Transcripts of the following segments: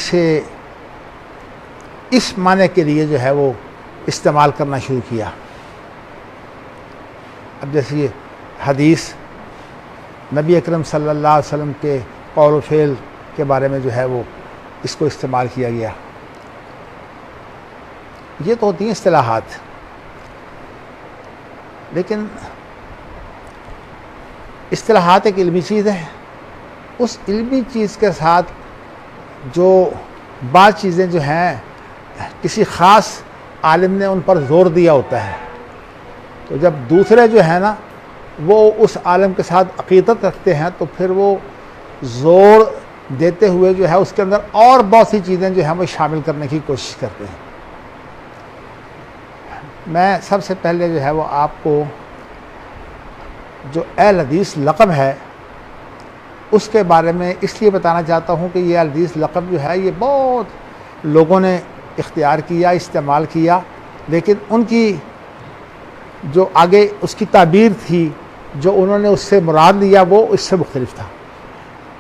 اسے اس معنی کے لیے جو ہے وہ استعمال کرنا شروع کیا. اب جیسے یہ حدیث نبی اکرم صلی اللہ علیہ وسلم کے قول و فعل کے بارے میں جو ہے وہ اس کو استعمال کیا گیا. یہ تو ہوتی ہیں اصطلاحات، لیکن اصطلاحات ایک علمی چیز ہے. اس علمی چیز کے ساتھ جو بعض چیزیں جو ہیں کسی خاص عالم نے ان پر زور دیا ہوتا ہے، تو جب دوسرے جو ہیں نا وہ اس عالم کے ساتھ عقیدت رکھتے ہیں تو پھر وہ زور دیتے ہوئے جو ہے اس کے اندر اور بہت سی چیزیں جو ہیں وہ شامل کرنے کی کوشش کرتے ہیں. میں سب سے پہلے جو ہے وہ آپ کو جو اہل حدیث لقب ہے اس کے بارے میں اس لیے بتانا چاہتا ہوں کہ یہ اہل حدیث لقب جو ہے یہ بہت لوگوں نے اختیار کیا، استعمال کیا، لیکن ان کی جو آگے اس کی تعبیر تھی جو انہوں نے اس سے مراد لیا وہ اس سے مختلف تھا،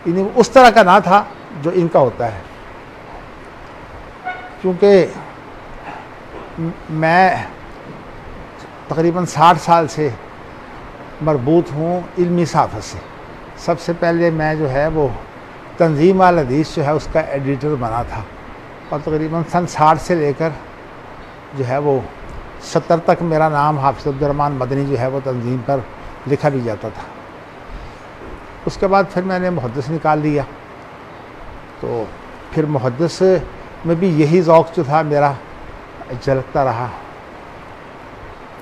یعنی اس طرح کا نہ تھا جو ان کا ہوتا ہے. کیونکہ میں تقریباً 60 سال سے مربوط ہوں علمی صحافت سے. سب سے پہلے میں جو ہے وہ تنظیم الحدیث جو ہے اس کا ایڈیٹر بنا تھا، اور تقریباً سن 60 سے لے کر جو ہے وہ 70 تک میرا نام حافظ عبدالرحمن مدنی جو ہے وہ تنظیم پر لکھا بھی جاتا تھا. اس کے بعد پھر میں نے محدث نکال لیا، تو پھر محدث میں بھی یہی ذوق جو تھا میرا جھلکتا رہا.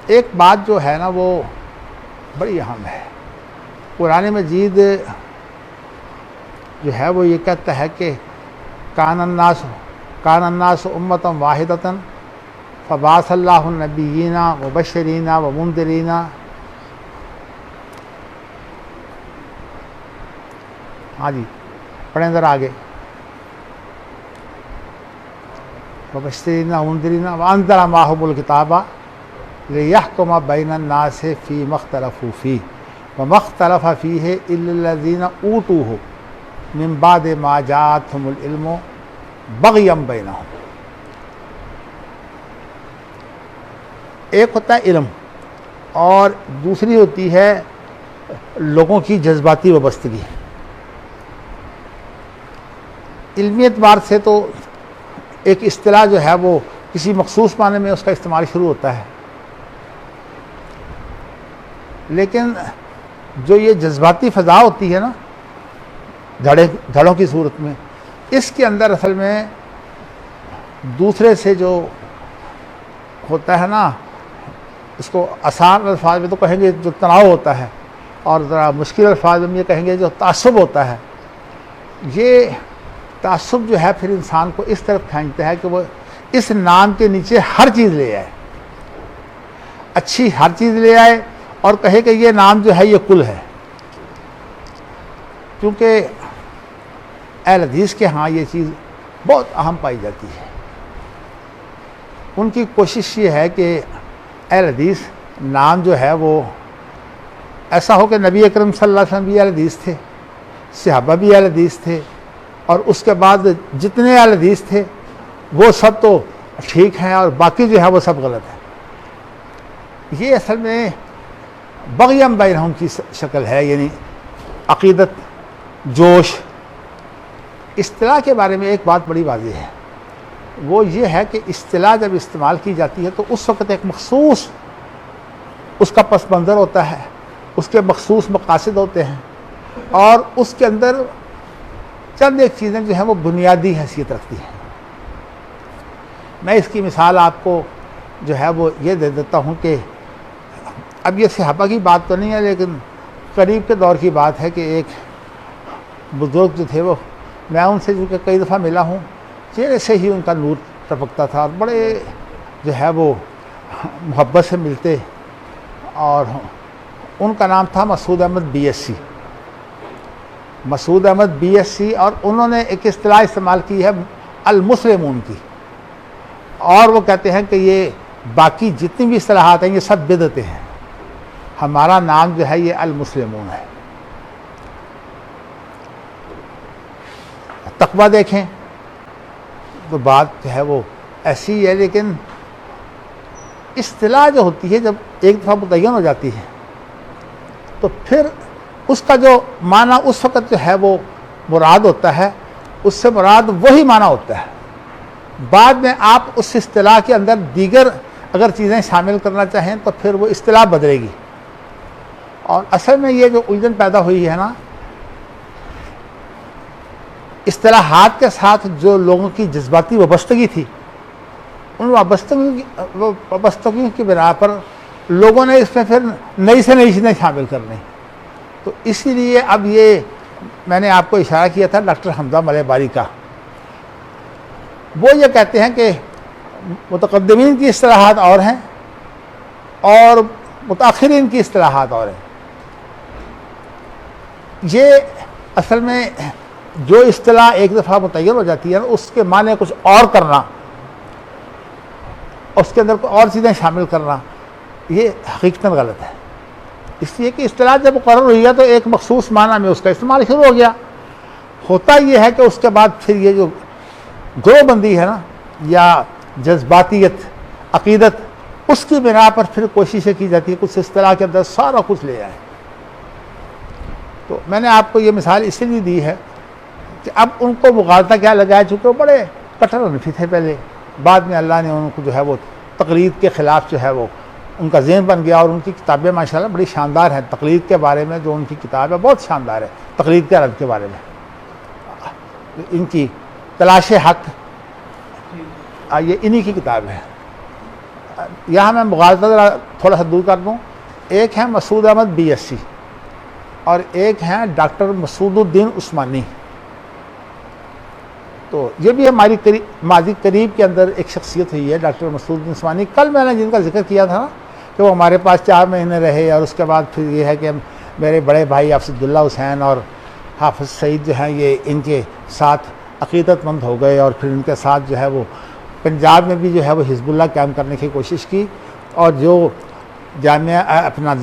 ایک بات جو ہے نا وہ بڑی اہم ہے. قرآن مجید جو ہے وہ یہ کہتا ہے کہ کان الناس امۃ واحدۃ فبعث اللہ النبیین مبشرین ومنذرین. ہاں جی پڑھیں ذرا آگے. مبشرین ومنذرین وانزل معہم الکتاب لیحکم بین الناس فیما اختلفوا فیہ وما اختلف فیہ الا الذین اوتوہ من بعد ما جاءتہم العلم بغیا بینہم. ایک ہوتا ہے علم اور دوسری ہوتی ہے لوگوں کی جذباتی وابستگی. علمی اعتبار سے تو ایک اصطلاح جو ہے وہ کسی مخصوص معنی میں اس کا استعمال شروع ہوتا ہے، لیکن جو یہ جذباتی فضا ہوتی ہے نا دھڑوں کی صورت میں، اس کے اندر اصل میں دوسرے سے جو ہوتا ہے نا اس کو آسان الفاظ میں تو کہیں گے جو تناؤ ہوتا ہے، اور ذرا مشکل الفاظ میں یہ کہیں گے جو تعصب ہوتا ہے. یہ تعصب جو ہے پھر انسان کو اس طرف کھینچتا ہے کہ وہ اس نام کے نیچے ہر چیز لے آئے، اچھی ہر چیز لے آئے اور کہے کہ یہ نام جو ہے یہ کل ہے. کیونکہ اہل حدیث کے ہاں یہ چیز بہت اہم پائی جاتی ہے. ان کی کوشش یہ ہے کہ اہل حدیث نام جو ہے وہ ایسا ہو کہ نبی اکرم صلی اللہ علیہ وسلم بھی اہل حدیث تھے، صحابہ بھی اہل حدیث تھے، اور اس کے بعد جتنے اہل حدیث تھے وہ سب تو ٹھیک ہیں اور باقی جو ہے وہ سب غلط ہے. یہ اصل میں بغیم بینہم کی شکل ہے، یعنی عقیدت، جوش. اصطلاح کے بارے میں ایک بات بڑی واضح ہے، وہ یہ ہے کہ اصطلاح جب استعمال کی جاتی ہے تو اس وقت ایک مخصوص اس کا پس منظر ہوتا ہے، اس کے مخصوص مقاصد ہوتے ہیں، اور اس کے اندر چند ایک چیزیں جو ہیں وہ بنیادی حیثیت رکھتی ہیں. میں اس کی مثال آپ کو جو ہے وہ یہ دے دیتا ہوں کہ اب یہ صحابہ کی بات تو نہیں ہے، لیکن قریب کے دور کی بات ہے کہ ایک بزرگ جو تھے وہ میں ان سے جو کہ کئی دفعہ ملا ہوں، چہرے سے ہی ان کا نور ٹپکتا تھا اور بڑے جو ہے وہ محبت سے ملتے، اور ان کا نام تھا مسعود احمد BSc. مسعود احمد BSc، اور انہوں نے ایک اصطلاح استعمال کی ہے المسلمون کی، اور وہ کہتے ہیں کہ یہ باقی جتنی بھی اصطلاحات ہیں یہ سب بدعتیں ہیں، ہمارا نام جو ہے یہ المسلمون ہے. تقویٰ دیکھیں، تو بات جو ہے وہ ایسی ہی ہے، لیکن اصطلاح جو ہوتی ہے جب ایک دفعہ متعین ہو جاتی ہے تو پھر اس کا جو معنی اس وقت جو ہے وہ مراد ہوتا ہے، اس سے مراد وہی معنی ہوتا ہے۔ بعد میں آپ اس اصطلاح کے اندر دیگر اگر چیزیں شامل کرنا چاہیں تو پھر وہ اصطلاح بدلے گی۔ اور اصل میں یہ جو الجھن پیدا ہوئی ہے نا، اصطلاحات کے ساتھ جو لوگوں کی جذباتی وابستگی تھی، ان وابستگیوں کی بنا پر لوگوں نے اس میں پھر نئی سے نئی چیزیں شامل کرنی، تو اسی لیے اب یہ میں نے آپ کو اشارہ کیا تھا ڈاکٹر حمزہ ملے باری کا، وہ یہ کہتے ہیں کہ متقدمین کی اصطلاحات اور ہیں اور متاخرین کی اصطلاحات اور ہیں۔ یہ اصل میں جو اصطلاح ایک دفعہ متعین ہو جاتی ہے نا، اس کے معنی کچھ اور کرنا، اس کے اندر اور چیزیں شامل کرنا، یہ حقیقتاً غلط ہے۔ اس لیے کہ اصطلاح جب مقرر ہوئی ہے تو ایک مخصوص معنی میں اس کا استعمال شروع ہو گیا۔ ہوتا یہ ہے کہ اس کے بعد پھر یہ جو گروہ بندی ہے نا، یا جذباتیت، عقیدت، اس کی بنا پر پھر کوششیں کی جاتی ہے کچھ اصطلاح کے اندر سارا کچھ لے آئے۔ تو میں نے آپ کو یہ مثال اسی لیے دی ہے کہ اب ان کو مغالطہ کیا لگا ہے، چونکہ وہ بڑے کٹر حنفی تھے پہلے، بعد میں اللہ نے ان کو جو ہے وہ تقلید کے خلاف جو ہے وہ ان کا ذہن بن گیا، اور ان کی کتابیں ماشاءاللہ بڑی شاندار ہیں۔ تقلید کے بارے میں جو ان کی کتاب ہے بہت شاندار ہے، تقلید کے رد کے بارے میں، ان کی تلاش حق، یہ انہی کی کتاب ہے۔ یہاں میں مغالطہ ذرا تھوڑا سا دور کر دوں، ایک ہے مسعود احمد BSc اور ایک ہیں ڈاکٹر مسعود الدین عثمانی۔ تو یہ بھی ہماری ماضی قریب کے اندر ایک شخصیت ہوئی ہے ڈاکٹر مسعود الدین عثمانی۔ کل میں نے جن کا ذکر کیا تھا نا کہ وہ ہمارے پاس 4 مہینے رہے، اور اس کے بعد پھر یہ ہے کہ میرے بڑے بھائی حافظ عبداللہ حسین اور حافظ سعید جو ہیں یہ ان کے ساتھ عقیدت مند ہو گئے، اور پھر ان کے ساتھ جو ہے وہ پنجاب میں بھی جو ہے وہ حزب اللہ قائم کرنے کی کوشش کی، اور جو جامعہ اپنا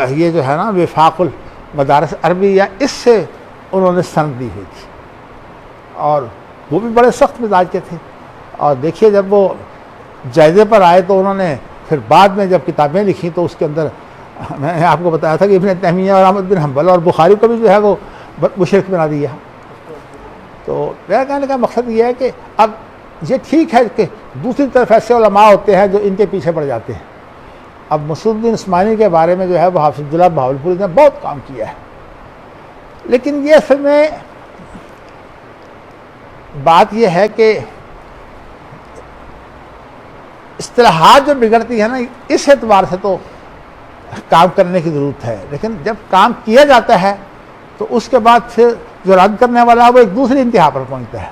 یہ جو ہے نا وفاق المدارس عربیہ، اس سے انہوں نے سند دی ہوئی تھی، اور وہ بھی بڑے سخت مزاج کے تھے۔ اور دیکھیے جب وہ جائزے پر آئے تو انہوں نے پھر بعد میں جب کتابیں لکھی تو اس کے اندر میں نے آپ کو بتایا تھا کہ ابن تیمیہ اور احمد بن حنبل اور بخاری کو بھی جو ہے وہ مشرک بنا دیا۔ تو میرا کہنے کا مقصد یہ ہے کہ اب یہ ٹھیک ہے کہ دوسری طرف ایسے علماء ہوتے ہیں جو ان کے پیچھے پڑ جاتے ہیں۔ اب مسعود الدین عثمانی کے بارے میں جو ہے وہ حافظ عبداللہ بہاولپوری نے بہت کام کیا ہے، لیکن یہ اصل میں بات یہ ہے کہ اصطلاحات جو بگڑتی ہے نا، اس اعتبار سے تو کام کرنے کی ضرورت ہے، لیکن جب کام کیا جاتا ہے تو اس کے بعد پھر جو رد کرنے والا ہے وہ ایک دوسری انتہا پر پہنچتا ہے۔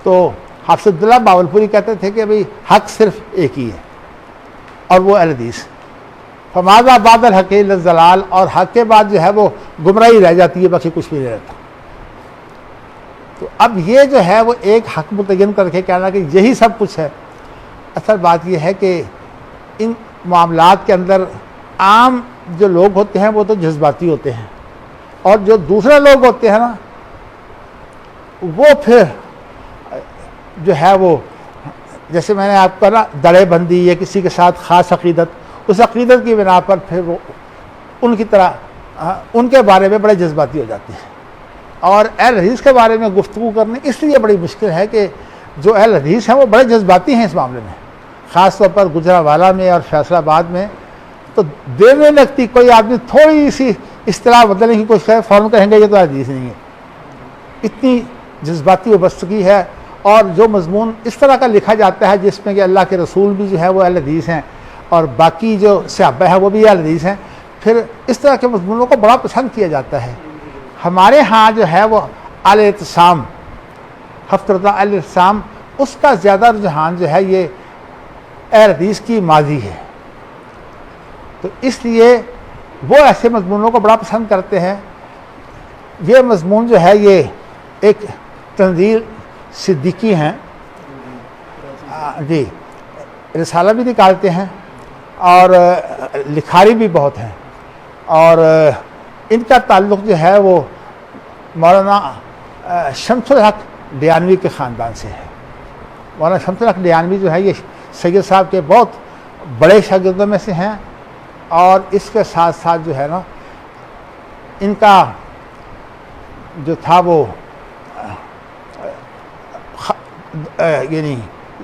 تو حافظ عبداللہ بہاولپوری کہتے تھے کہ بھئی حق صرف ایک ہی ہے، اور وہ اہل حدیث، فماذا بعد الحق الا الضلال، اور حق کے بعد جو ہے وہ گمراہی رہ جاتی ہے، باقی کچھ بھی نہیں رہتا۔ تو اب یہ جو ہے وہ ایک حق متعین کر کے کہنا کہ یہی سب کچھ ہے، اصل بات یہ ہے کہ ان معاملات کے اندر عام جو لوگ ہوتے ہیں وہ تو جذباتی ہوتے ہیں، اور جو دوسرے لوگ ہوتے ہیں نا وہ پھر جو ہے وہ جیسے میں نے آپ کو نا دڑے بندی یا کسی کے ساتھ خاص عقیدت، اس عقیدت کی بنا پر پھر وہ ان کی طرح ان کے بارے میں بڑے جذباتی ہو جاتے ہیں۔ اور اہل حدیث کے بارے میں گفتگو کرنے اس لیے بڑی مشکل ہے کہ جو اہل حدیث ہیں وہ بڑے جذباتی ہیں اس معاملے میں، خاص طور پر گجرانوالہ میں اور فیصل آباد میں تو دیر نہیں لگتی، کوئی آدمی تھوڑی سی اصطلاح بدلنے کی کوشش کرے فوراً کہیں گے یہ تو حدیث نہیں ہے، اتنی جذباتی وابستگی ہے۔ اور جو مضمون اس طرح کا لکھا جاتا ہے جس میں کہ اللہ کے رسول بھی جو ہے وہ اہل حدیث ہیں اور باقی جو صحابہ ہیں وہ بھی اہل حدیث ہیں، پھر اس طرح کے مضمونوں کو بڑا پسند کیا جاتا ہے۔ ہمارے ہاں جو ہے وہ الاعتصام، ہفتہ الاعتصام، اس کا زیادہ رجحان جو ہے یہ اہل حدیث کی ماضی ہے، تو اس لیے وہ ایسے مضمونوں کو بڑا پسند کرتے ہیں۔ یہ مضمون جو ہے یہ ایک تنزیل صدیقی ہیں، جی رسالہ بھی نکالتے ہیں اور لکھاری بھی بہت ہیں، اور ان کا تعلق جو ہے وہ مولانا شمس الحق ڈیانوی کے خاندان سے ہے۔ مولانا شمس الحق ڈیانوی جو ہے یہ سید صاحب کے بہت بڑے شاگردوں میں سے ہیں، اور اس کے ساتھ ساتھ جو ہے نا ان کا جو تھا وہ یعنی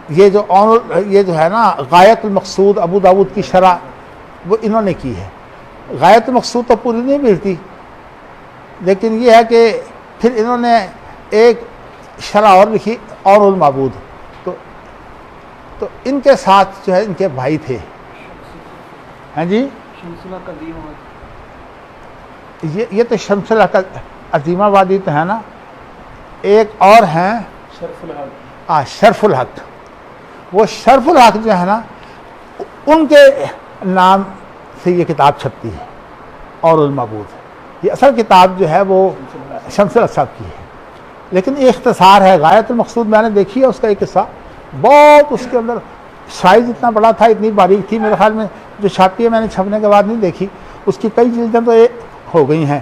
یہ جو ہے نا غایت المقصود ابو داود کی شرح وہ انہوں نے کی ہے۔ غایت المقصود تو پوری نہیں ملتی، لیکن یہ ہے کہ پھر انہوں نے ایک شرح اور لکھی اور المعبود، تو ان کے ساتھ جو ہے ان کے بھائی تھے۔ ہاں جی، یہ تو شمس الحق عظیم آبادی تو ہے نا، ایک اور ہیں شرف الحق۔ وہ شرف الحق جو ہے نا ان کے نام سے یہ کتاب چھپتی ہے اور المعبود۔ یہ اصل کتاب جو ہے وہ شمس الحق صاحب کی ہے، لیکن یہ اختصار ہے۔ غایت المقصود میں نے دیکھی ہے اس کا ایک قصہ، بہت اس کے اندر سائز اتنا بڑا تھا، اتنی باریک تھی، میرے خیال میں جو چھاپی ہے میں نے چھپنے کے بعد نہیں دیکھی، اس کی کئی جلدیں تو یہ ہو گئی ہیں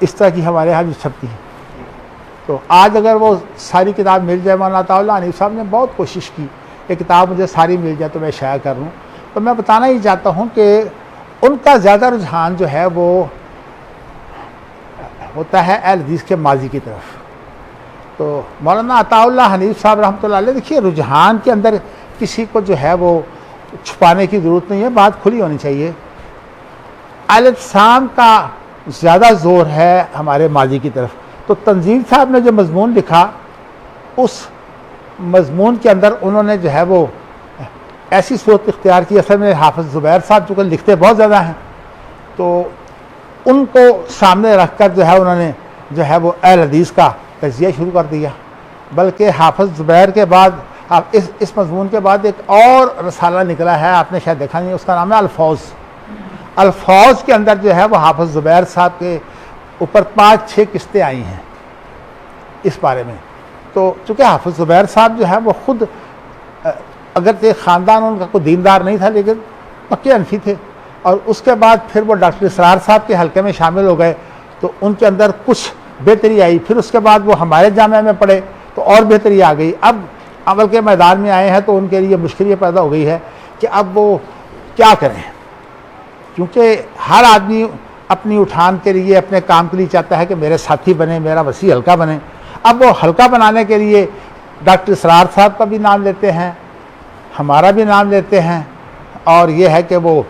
اس طرح کی ہمارے یہاں جو چھپتی ہیں۔ تو آج اگر وہ ساری کتاب مل جائے، مولانا عطا اللہ حنیف صاحب نے بہت کوشش کی کہ کتاب مجھے ساری مل جائے تو میں شائع کر لوں، تو میں بتانا ہی چاہتا ہوں کہ ان کا زیادہ رجحان جو ہے وہ ہوتا ہے اہل حدیث کے ماضی کی طرف۔ تو مولانا عطا اللہ حنیف صاحب رحمۃ اللہ علیہ، دیکھیے رجحان کے اندر کسی کو جو ہے وہ چھپانے کی ضرورت نہیں ہے، بات کھلی ہونی چاہیے۔ اہل اعتصام کا زیادہ زور ہے ہمارے ماضی کی طرف۔ تو تنزیل صاحب نے جو مضمون لکھا، اس مضمون کے اندر انہوں نے جو ہے وہ ایسی صورت اختیار کی، اصل میں حافظ زبیر صاحب چونکہ لکھتے بہت زیادہ ہیں، تو ان کو سامنے رکھ کر جو ہے انہوں نے جو ہے وہ اہل حدیث کا تجزیہ شروع کر دیا۔ بلکہ حافظ زبیر کے بعد اس مضمون کے بعد ایک اور رسالہ نکلا ہے، آپ نے شاید دیکھا نہیں، اس کا نام ہے الفوظ۔ الفوظ کے اندر جو ہے وہ حافظ زبیر صاحب کے اوپر 5-6 قسطیں آئی ہیں اس بارے میں۔ تو چونکہ حافظ زبیر صاحب جو ہے وہ خود اگرچہ خاندان ان کا کوئی دیندار نہیں تھا، لیکن پکے حنفی تھے، اور اس کے بعد پھر وہ ڈاکٹر اسرار صاحب کے حلقے میں شامل ہو گئے، تو ان کے اندر کچھ بہتری آئی۔ پھر اس کے بعد وہ ہمارے جامعہ میں پڑھے تو اور بہتری آ گئی۔ اب عمل کے میدان میں آئے ہیں تو ان کے لیے مشکل یہ پیدا ہو گئی ہے کہ اب وہ کیا کریں، کیونکہ ہر آدمی اپنی اٹھان کے لیے، اپنے کام کے لیے چاہتا ہے کہ میرے ساتھی بنے، میرا وسیع حلقہ بنے۔ اب وہ حلقہ بنانے کے لیے ڈاکٹر اسرار صاحب کا بھی نام لیتے ہیں، ہمارا بھی نام لیتے ہیں، اور یہ ہے کہ وہ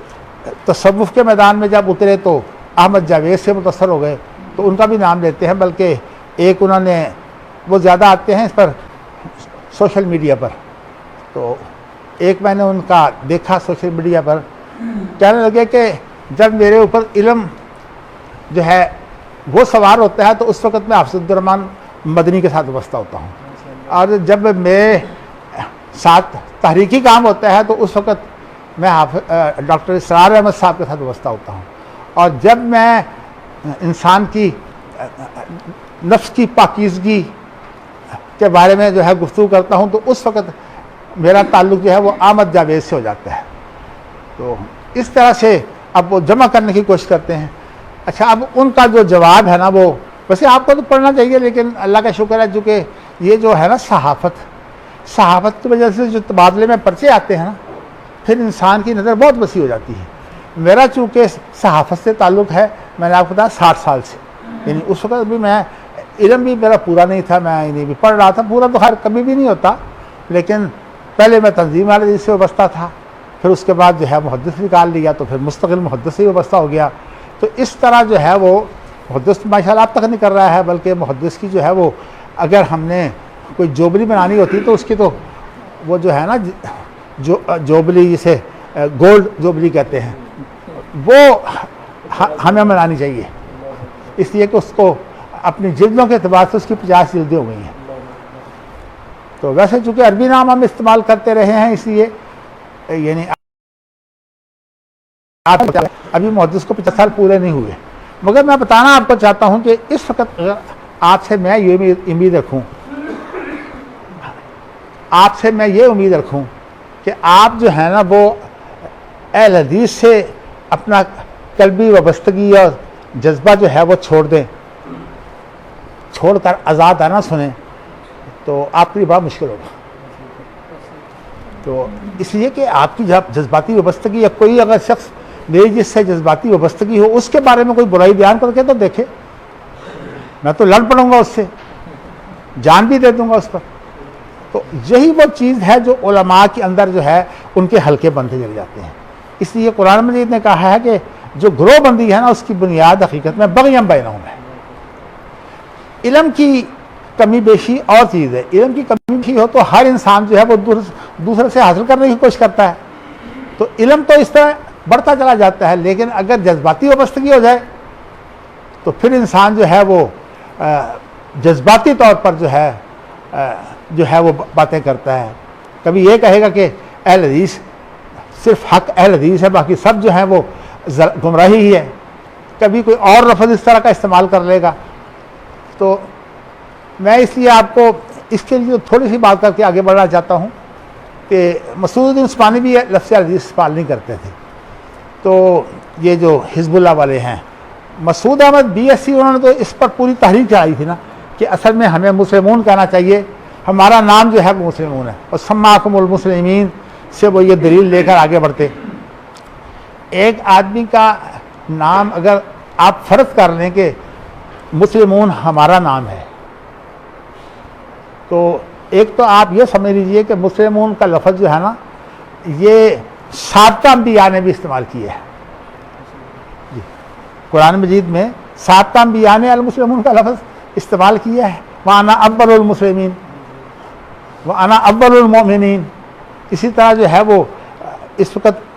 تصوف کے میدان میں جب اترے تو احمد جاوید سے متاثر ہو گئے تو ان کا بھی نام لیتے ہیں۔ بلکہ ایک انہوں نے، وہ زیادہ آتے ہیں اس پر سوشل میڈیا پر، تو ایک میں نے ان کا دیکھا سوشل میڈیا پر، کہنے لگے کہ جب میرے اوپر علم جو ہے وہ سوار ہوتا ہے تو اس وقت میں حافظ عبدالرحمن مدنی کے ساتھ وابستہ ہوتا ہوں، اور جب میرے ساتھ تحریکی کام ہوتا ہے تو اس وقت میں ڈاکٹر اسرار احمد صاحب کے ساتھ وابستہ ہوتا ہوں، اور جب میں انسان کی نفس کی پاکیزگی کے بارے میں جو ہے گفتگو کرتا ہوں تو اس وقت میرا تعلق جو ہے وہ احمد جاوید سے ہو جاتا ہے۔ تو اس طرح سے اب وہ جمع کرنے کی کوشش کرتے ہیں۔ اچھا، اب ان کا جو جواب ہے نا، وہ ویسے آپ کو تو پڑھنا چاہیے، لیکن اللہ کا شکر ہے چونکہ یہ جو ہے نا صحافت کی وجہ سے جو تبادلے میں پرچے آتے ہیں نا، پھر انسان کی نظر بہت وسیع ہو جاتی ہے۔ میرا چونکہ صحافت سے تعلق ہے، میں نے آپ کو بتایا 60 سال سے، یعنی اس وقت بھی میں علم بھی میرا پورا نہیں تھا، میں یعنی بھی پڑھ رہا تھا، پورا تو خیر کبھی بھی نہیں ہوتا، لیکن پہلے میں تنظیم والے سے وابستہ تھا، پھر اس کے بعد جو ہے محدث نکال لیا تو پھر مستقل محدث سے وابستہ ہو گیا۔ تو اس طرح جو ہے وہ محدث ماشاءاللہ اب تک نہیں کر رہا ہے، بلکہ محدث کی جو ہے وہ اگر ہم نے کوئی جوبلی بنانی ہوتی تو اس کی تو وہ جو ہے نا جوبلی جسے گولڈ جوبلی کہتے ہیں، وہ ہمیں منانی چاہیے، اس لیے کہ اس کو اپنی جلدوں کے اعتبار سے اس کی 50 جلدیں ہو گئی ہیں۔ تو ویسے چونکہ عربی نام ہم استعمال کرتے رہے ہیں، اس لیے یعنی ابھی محدث کو 50 سال پورے نہیں ہوئے، مگر میں بتانا آپ کو چاہتا ہوں کہ اس وقت آپ سے میں یہ امید رکھوں کہ آپ جو ہے نا وہ اہل حدیث سے اپنا قلبی وابستگی اور جذبہ جو ہے وہ چھوڑ دیں، چھوڑ کر آزاد آنا سنیں، تو آپ کے لیے بڑا مشکل ہوگا. تو اس لیے کہ آپ کی جب جذباتی وابستگی، یا کوئی اگر شخص میری جس سے جذباتی وابستگی ہو اس کے بارے میں کوئی برائی بیان کر کے تو دیکھے، میں تو لڑ پڑوں گا اس سے، جان بھی دے دوں گا اس پر. تو یہی وہ چیز ہے جو علماء کے اندر جو ہے ان کے حلقے بنتے چلے جاتے ہیں. اس لیے قرآن مجید نے کہا ہے کہ جو گروہ بندی ہے نا اس کی بنیاد حقیقت میں بغیم بینہم ہے. علم کی کمی بیشی اور چیز ہے. علم کی کمی بیشی ہو تو ہر انسان جو ہے وہ دوسرے سے حاصل کرنے کی کوشش کرتا ہے، تو علم تو اس طرح بڑھتا چلا جاتا ہے. لیکن اگر جذباتی وابستگی ہو جائے تو پھر انسان جو ہے وہ جذباتی طور پر جو ہے وہ باتیں کرتا ہے. کبھی یہ کہے گا کہ اہل حدیث صرف حق اہل حدیث ہے، باقی سب جو ہیں وہ گمراہی ہی ہے. کبھی کوئی اور لفظ اس طرح کا استعمال کر لے گا. تو میں اس لیے آپ کو اس کے لیے تھوڑی سی بات کر کے آگے بڑھنا چاہتا ہوں کہ مسعود الدین عثمانی بھی لفظ حدیث استعمال نہیں کرتے تھے. تو یہ جو حزب اللہ والے ہیں، مسعود احمد BSc انہوں نے تو اس پر پوری تحریک چلائی تھی نا کہ اصل میں ہمیں مسلمون کہنا چاہیے، ہمارا نام جو ہے وہ مسلمون ہے، اور سماکم المسلمین سے وہ یہ دلیل لے کر آگے بڑھتے. ایک آدمی کا نام اگر آپ فرض کر لیں کہ مسلمون ہمارا نام ہے، تو ایک تو آپ یہ سمجھ لیجئے کہ مسلمون کا لفظ جو ہے نا یہ سابقہ انبیاء نے بھی استعمال کیا ہے. جی قرآن مجید میں سابقہ انبیاء نے المسلمون کا لفظ استعمال کیا ہے. وَأَنَا أَوَّلُ الْمُسْلِمِينَ وَأَنَا أَوَّلُ الْمُؤْمِنِينَ. اسی طرح جو ہے وہ اس وقت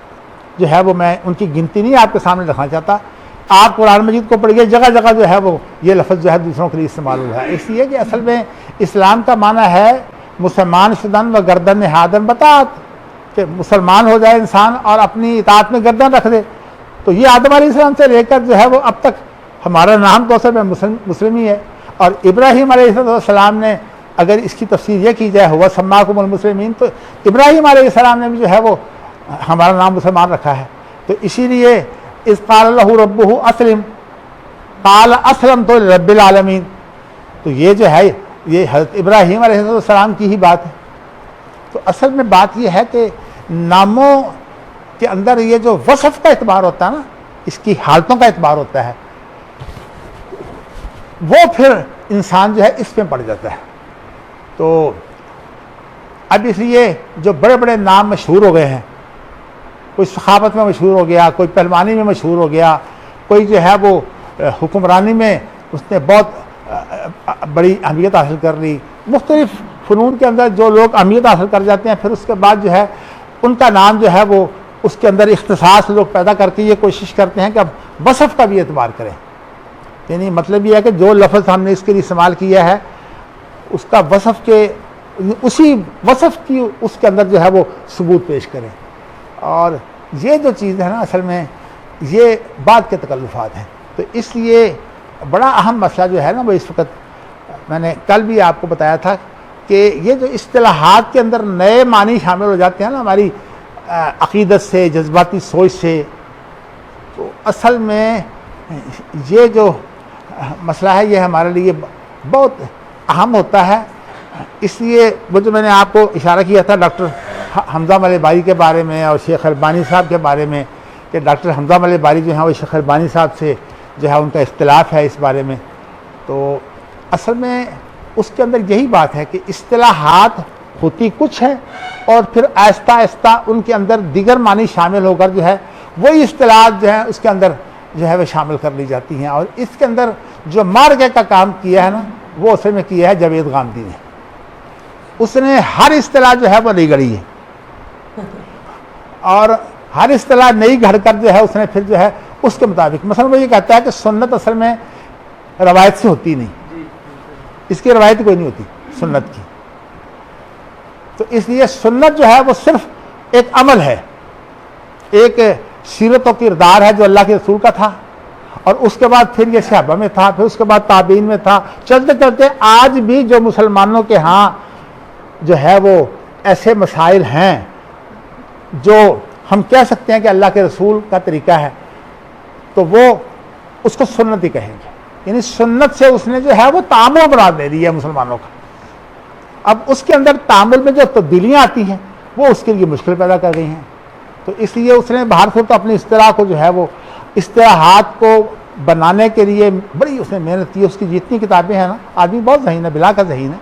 جو ہے وہ میں ان کی گنتی نہیں آپ کے سامنے رکھنا چاہتا. آپ قرآن مجید کو پڑھیے، جگہ جگہ جو ہے وہ یہ لفظ جو ہے دوسروں کے لیے استعمال ہوا ہے. اس لیے کہ اصل میں اسلام کا معنی ہے مسلمان شدن و گردن نہادن بطاعت، کہ مسلمان ہو جائے انسان اور اپنی اطاعت میں گردن رکھ دے. تو یہ آدم علیہ السلام سے لے کر جو ہے وہ اب تک ہمارا نام تو اصل میں مسلم ہی ہے. اور ابراہیم علیہ السلام نے اگر اس کی تفسیر یہ کی جائے ہوا سماکم المسلمین، تو ابراہیم علیہ السلام نے بھی جو ہے وہ ہمارا نام مسلمان رکھا ہے. تو اسی لیے اذ قال له ربه اسلم قال اسلمت لرب العالمین. تو یہ جو ہے یہ حضرت ابراہیم علیہ السلام کی ہی بات ہے. تو اصل میں بات یہ ہے کہ ناموں کے اندر یہ جو وصف کا اعتبار ہوتا ہے نا، اس کی حالتوں کا اعتبار ہوتا ہے، وہ پھر انسان جو ہے اس میں پڑ جاتا ہے. تو اب اس لیے جو بڑے بڑے نام مشہور ہو گئے ہیں، کوئی سخاوت میں مشہور ہو گیا، کوئی پہلوانی میں مشہور ہو گیا، کوئی جو ہے وہ حکمرانی میں اس نے بہت بڑی اہمیت حاصل کر لی. مختلف فنون کے اندر جو لوگ اہمیت حاصل کر جاتے ہیں، پھر اس کے بعد جو ہے ان کا نام جو ہے وہ اس کے اندر اختصاص لوگ پیدا کر کے یہ کوشش کرتے ہیں کہ اب وصف کا بھی اعتبار کریں. یعنی مطلب یہ ہے کہ جو لفظ ہم نے اس کے لیے استعمال کیا ہے اس کا وصف کے اسی وصف کی اس کے اندر جو ہے وہ ثبوت پیش کریں. اور یہ جو چیز ہے نا اصل میں یہ بعد کے تکلفات ہیں. تو اس لیے بڑا اہم مسئلہ جو ہے نا وہ اس وقت میں نے کل بھی آپ کو بتایا تھا کہ یہ جو اصطلاحات کے اندر نئے معنی شامل ہو جاتے ہیں نا ہماری عقیدت سے، جذباتی سوچ سے، تو اصل میں یہ جو مسئلہ ہے یہ ہمارے لیے بہت اہم ہوتا ہے. اس لیے وہ جو میں نے آپ کو اشارہ کیا تھا ڈاکٹر حمزہ ملک باری کے بارے میں اور شیخ البانی صاحب کے بارے میں، کہ ڈاکٹر حمزہ ملک باری جو ہیں وہ شیخ البانی صاحب سے جو ہے ان کا اختلاف ہے اس بارے میں. تو اصل میں اس کے اندر یہی بات ہے کہ اصطلاحات ہوتی کچھ ہے اور پھر آہستہ آہستہ ان کے اندر دیگر معنی شامل ہو کر جو ہے وہی اصطلاحات جو ہیں اس کے اندر جو ہے وہ شامل کر لی جاتی ہیں. اور اس کے اندر جو مارکے کا کام کیا ہے نا وہ اصل میں کیا ہے جاوید غامدی نے. اس نے ہر اصطلاح جو ہے وہ نہیں گڑھی ہے، اور ہر اصطلاح نئی گھڑ کر جو ہے اس نے پھر جو ہے اس کے مطابق، مثلا وہ یہ کہتا ہے کہ سنت اصل میں روایت سے ہوتی نہیں، اس کی روایت کوئی نہیں ہوتی سنت کی. تو اس لیے سنت جو ہے وہ صرف ایک عمل ہے، ایک سیرت و کردار ہے جو اللہ کے رسول کا تھا، اور اس کے بعد پھر یہ صحابہ میں تھا، پھر اس کے بعد تابعین میں تھا، چلتے چلتے آج بھی جو مسلمانوں کے ہاں جو ہے وہ ایسے مسائل ہیں جو ہم کہہ سکتے ہیں کہ اللہ کے رسول کا طریقہ ہے، تو وہ اس کو سنت ہی کہیں گے. یعنی سنت سے اس نے جو ہے وہ تعامل بنا دے دیا ہے مسلمانوں کا. اب اس کے اندر تعامل میں جو تبدیلیاں آتی ہیں وہ اس کے لیے مشکل پیدا کر رہی ہیں. تو اس لیے اس نے باہر سے تو اپنی اصطلاح کو جو ہے وہ اصطلاحات کو بنانے کے لیے بڑی اس نے محنت کی. اس کی جتنی کتابیں ہیں نا، آدمی بہت ذہین ہے، بلا کا ذہین ہے،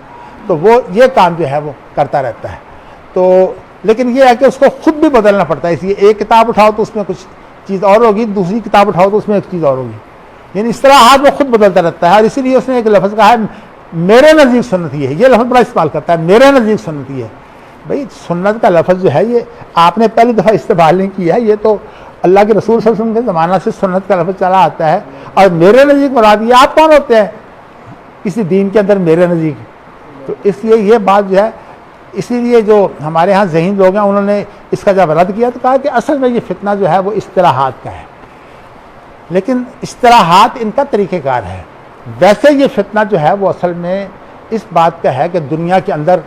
تو وہ یہ کام جو ہے وہ کرتا رہتا ہے. تو لیکن یہ ہے کہ اس کو خود بھی بدلنا پڑتا ہے. اس لیے ایک کتاب اٹھاؤ تو اس میں کچھ چیز اور ہوگی، دوسری کتاب اٹھاؤ تو اس میں ایک چیز اور ہوگی. یعنی اصطلاحات وہ خود بدلتا رہتا ہے. اور اسی لیے اس نے ایک لفظ کہا ہے میرے نزدیک سنت یہ ہے. یہ لفظ بڑا استعمال کرتا ہے، میرے نزدیک سنت یہ ہے. بھائی سنت کا لفظ جو ہے یہ آپ نے پہلی دفعہ استعمال نہیں کیا ہے، یہ تو اللہ کے رسول صلی اللہ علیہ وسلم کے زمانہ سے سنت کا لفظ چلا آتا ہے. اور میرے نزدیک مراد یہ آپ کون ہوتے ہیں کسی دین کے اندر میرے نزدیک؟ تو اس لیے یہ بات جو ہے، اسی لیے جو ہمارے ہاں ذہین لوگ ہیں انہوں نے اس کا جب رد کیا تو کہا کہ اصل میں یہ فتنہ جو ہے وہ اصطلاحات کا ہے. لیکن اصطلاحات ان کا طریقہ کار ہے. ویسے یہ فتنہ جو ہے وہ اصل میں اس بات کا ہے کہ دنیا کے اندر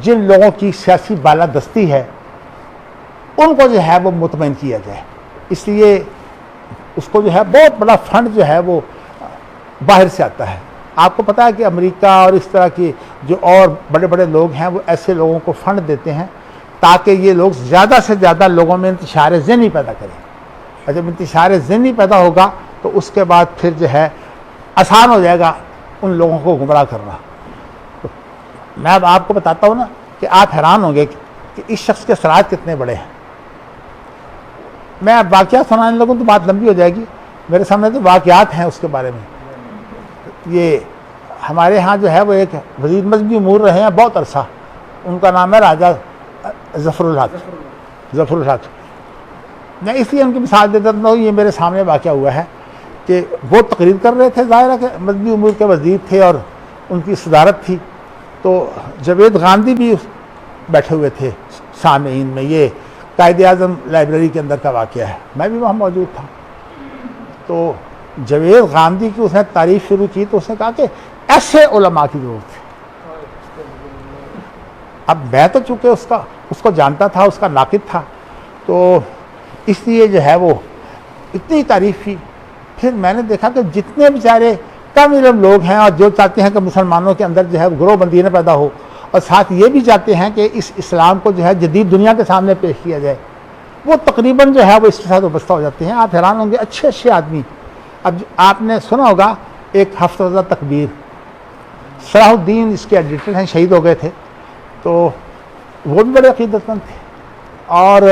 جن لوگوں کی سیاسی بالادستی ہے ان کو جو ہے وہ مطمئن کیا جائے. اس لیے اس کو جو ہے بہت بڑا فنڈ جو ہے وہ باہر سے آتا ہے. آپ کو پتہ ہے کہ امریکہ اور اس طرح کی جو اور بڑے بڑے لوگ ہیں وہ ایسے لوگوں کو فنڈ دیتے ہیں تاکہ یہ لوگ زیادہ سے زیادہ لوگوں میں انتشار ذہنی پیدا کریں. اور جب انتشار ذہنی پیدا ہوگا تو اس کے بعد پھر جو ہے آسان ہو جائے گا ان لوگوں کو گمراہ کرنا. تو میں اب آپ کو بتاتا ہوں نا کہ آپ حیران ہوں گے کہ اس شخص کے اثرات کتنے بڑے ہیں. میں اب واقعات سنانے لگوں تو بات لمبی ہو جائے گی. میرے سامنے تو واقعات ہیں اس کے بارے میں. یہ ہمارے ہاں جو ہے وہ ایک وزیر مذہبی امور رہے ہیں بہت عرصہ، ان کا نام ہے راجہ ظفر الحق. میں اس لیے ان کی مثال دیتا ہوں، یہ میرے سامنے واقعہ ہوا ہے کہ وہ تقریر کر رہے تھے، ظاہر ہے کہ مذہبی امور کے وزیر تھے اور ان کی صدارت تھی. تو جاوید غامدی بھی بیٹھے ہوئے تھے سامعین میں. یہ قائد اعظم لائبریری کے اندر کا واقعہ ہے، میں بھی وہاں موجود تھا. تو جاوید غامدی کی اس نے تعریف شروع کی تو اس نے کہا کہ ایسے علماء کی ضرورت ہے. اب میں تو چونکہ اس کو جانتا تھا، اس کا ناقد تھا، تو اس لیے جو ہے وہ اتنی تعریف کی. پھر میں نے دیکھا کہ جتنے بیچارے کم علم لوگ ہیں اور جو چاہتے ہیں کہ مسلمانوں کے اندر جو ہے گروہ بندی نہ پیدا ہو اور ساتھ یہ بھی چاہتے ہیں کہ اس اسلام کو جو ہے جدید دنیا کے سامنے پیش کیا جائے، وہ تقریباً جو ہے وہ اس کے ساتھ وابستہ ہو جاتے ہیں. آپ حیران ہوں گے، اچھے اچھے آدمی. اب آپ نے سنا ہوگا ایک ہفتہ روزہ تکبیر، صلاح الدین اس کے ایڈیٹر ہیں، شہید ہو گئے تھے. تو وہ بھی بڑے عقیدت مند تھے. اور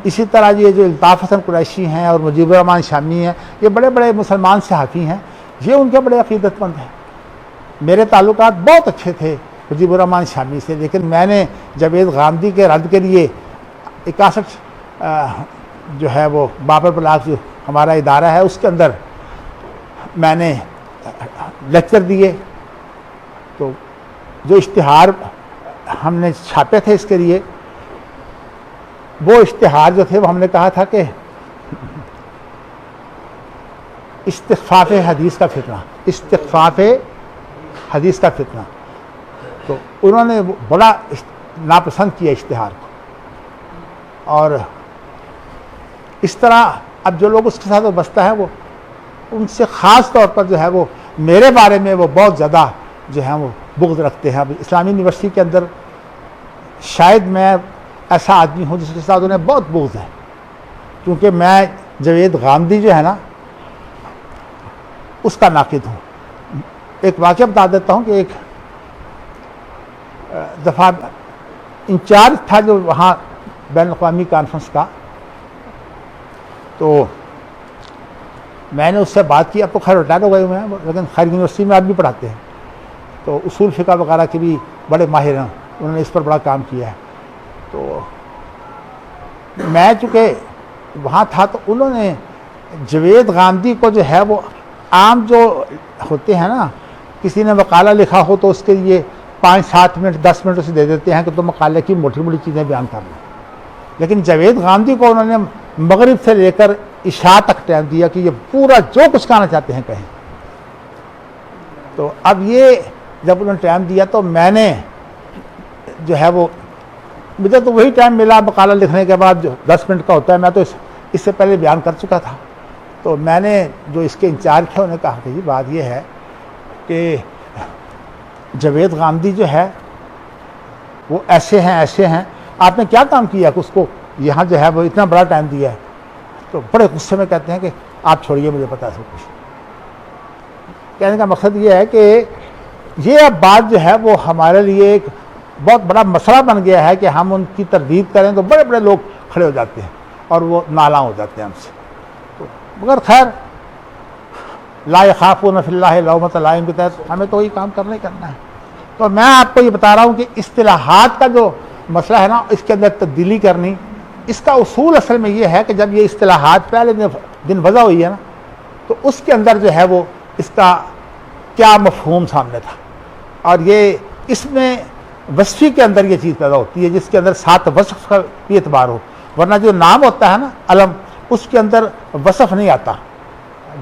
اسی طرح یہ جو الطاف حسن قریشی ہیں اور مجیب الرحمان شامی ہیں، یہ بڑے بڑے مسلمان صحافی ہیں، یہ ان کے بڑے عقیدت مند ہیں. میرے تعلقات بہت اچھے تھے مجیب الرحمان شامی سے، لیکن میں نے جاوید غامدی کے رد کے لیے 61 جو ہے وہ بابر بلاک جو ہمارا ادارہ ہے اس کے اندر میں نے لیکچر دیے. تو جو اشتہار ہم نے چھاپے تھے اس کے لیے، وہ اشتہار جو تھے وہ ہم نے کہا تھا کہ استخفاف حدیث کا فتنہ، استخفاف حدیث کا فتنہ. تو انہوں نے بڑا ناپسند کیا اشتہار کو. اور اس طرح اب جو لوگ اس کے ساتھ وابستہ ہیں وہ ان سے خاص طور پر جو ہے وہ میرے بارے میں وہ بہت زیادہ جو ہے وہ بغض رکھتے ہیں. اب اسلامی یونیورسٹی کے اندر شاید میں ایسا آدمی ہوں جس کے ساتھ انہیں بہت بغض ہے، کیونکہ میں جاوید غامدی جو ہے نا اس کا ناقد ہوں. ایک واقعہ بتا دیتا ہوں کہ ایک دفعہ انچارج تھا جو وہاں بین الاقوامی کانفرنس کا، تو میں نے اس سے بات کی. اب تو خیر ریٹائر ہو گئے ہوئے ہیں، لیکن خیر یونیورسٹی میں آپ بھی پڑھاتے ہیں، تو اصول فقہ وغیرہ کے بھی بڑے ماہر ہیں، انہوں نے اس پر بڑا کام کیا ہے. تو میں چونکہ وہاں تھا تو انہوں نے جاوید غامدی کو جو ہے وہ عام جو ہوتے ہیں نا، کسی نے مقالہ لکھا ہو تو اس کے لیے 5-7 منٹ 10 منٹ اسے دے دیتے ہیں کہ تم مقالے کی موٹی موٹی چیزیں بیان کر لو. لیکن جاوید غامدی کو انہوں نے مغرب سے لے کر عشاء تک ٹائم دیا کہ یہ پورا جو کچھ کہنا چاہتے ہیں کہیں. تو اب یہ جب انہوں نے ٹائم دیا تو میں نے جو ہے وہ مجھے تو وہی ٹائم ملا مقالہ لکھنے کے بعد جو 10 منٹ کا ہوتا ہے، میں تو اس سے پہلے بیان کر چکا تھا. تو میں نے جو اس کے انچارج تھے انہیں کہا کہ یہ بات یہ ہے کہ جاوید غامدی جو ہے وہ ایسے ہیں. آپ نے کیا کام کیا کہ اس کو یہاں جو ہے وہ اتنا بڑا ٹائم دیا ہے؟ تو بڑے غصے میں کہتے ہیں کہ آپ چھوڑیے، مجھے پتا ہے سب کچھ. کہنے کا مقصد یہ ہے کہ یہ اب بات جو ہے وہ ہمارے لیے ایک بہت بڑا مسئلہ بن گیا ہے کہ ہم ان کی تردید کریں تو بڑے بڑے لوگ کھڑے ہو جاتے ہیں اور وہ نالاں ہو جاتے ہیں ہم سے. تو مگر خیر، لا یخافون فی اللہ لومۃ لائم کے تحت ہمیں تو وہی کام کرنا ہی کرنا ہے. تو میں آپ کو یہ بتا رہا ہوں کہ اصطلاحات کا جو مسئلہ ہے نا، اس کے اندر تبدیلی کرنی، اس کا اصول اصل میں یہ ہے کہ جب یہ اصطلاحات پہلے دن وضع ہوئی ہے نا، تو اس کے اندر جو ہے وہ اس کا کیا مفہوم سامنے تھا، اور یہ اس میں وصفی کے اندر یہ چیز پیدا ہوتی ہے جس کے اندر 7 وصف کا بھی اعتبار ہو. ورنہ جو نام ہوتا ہے نا علم، اس کے اندر وصف نہیں آتا.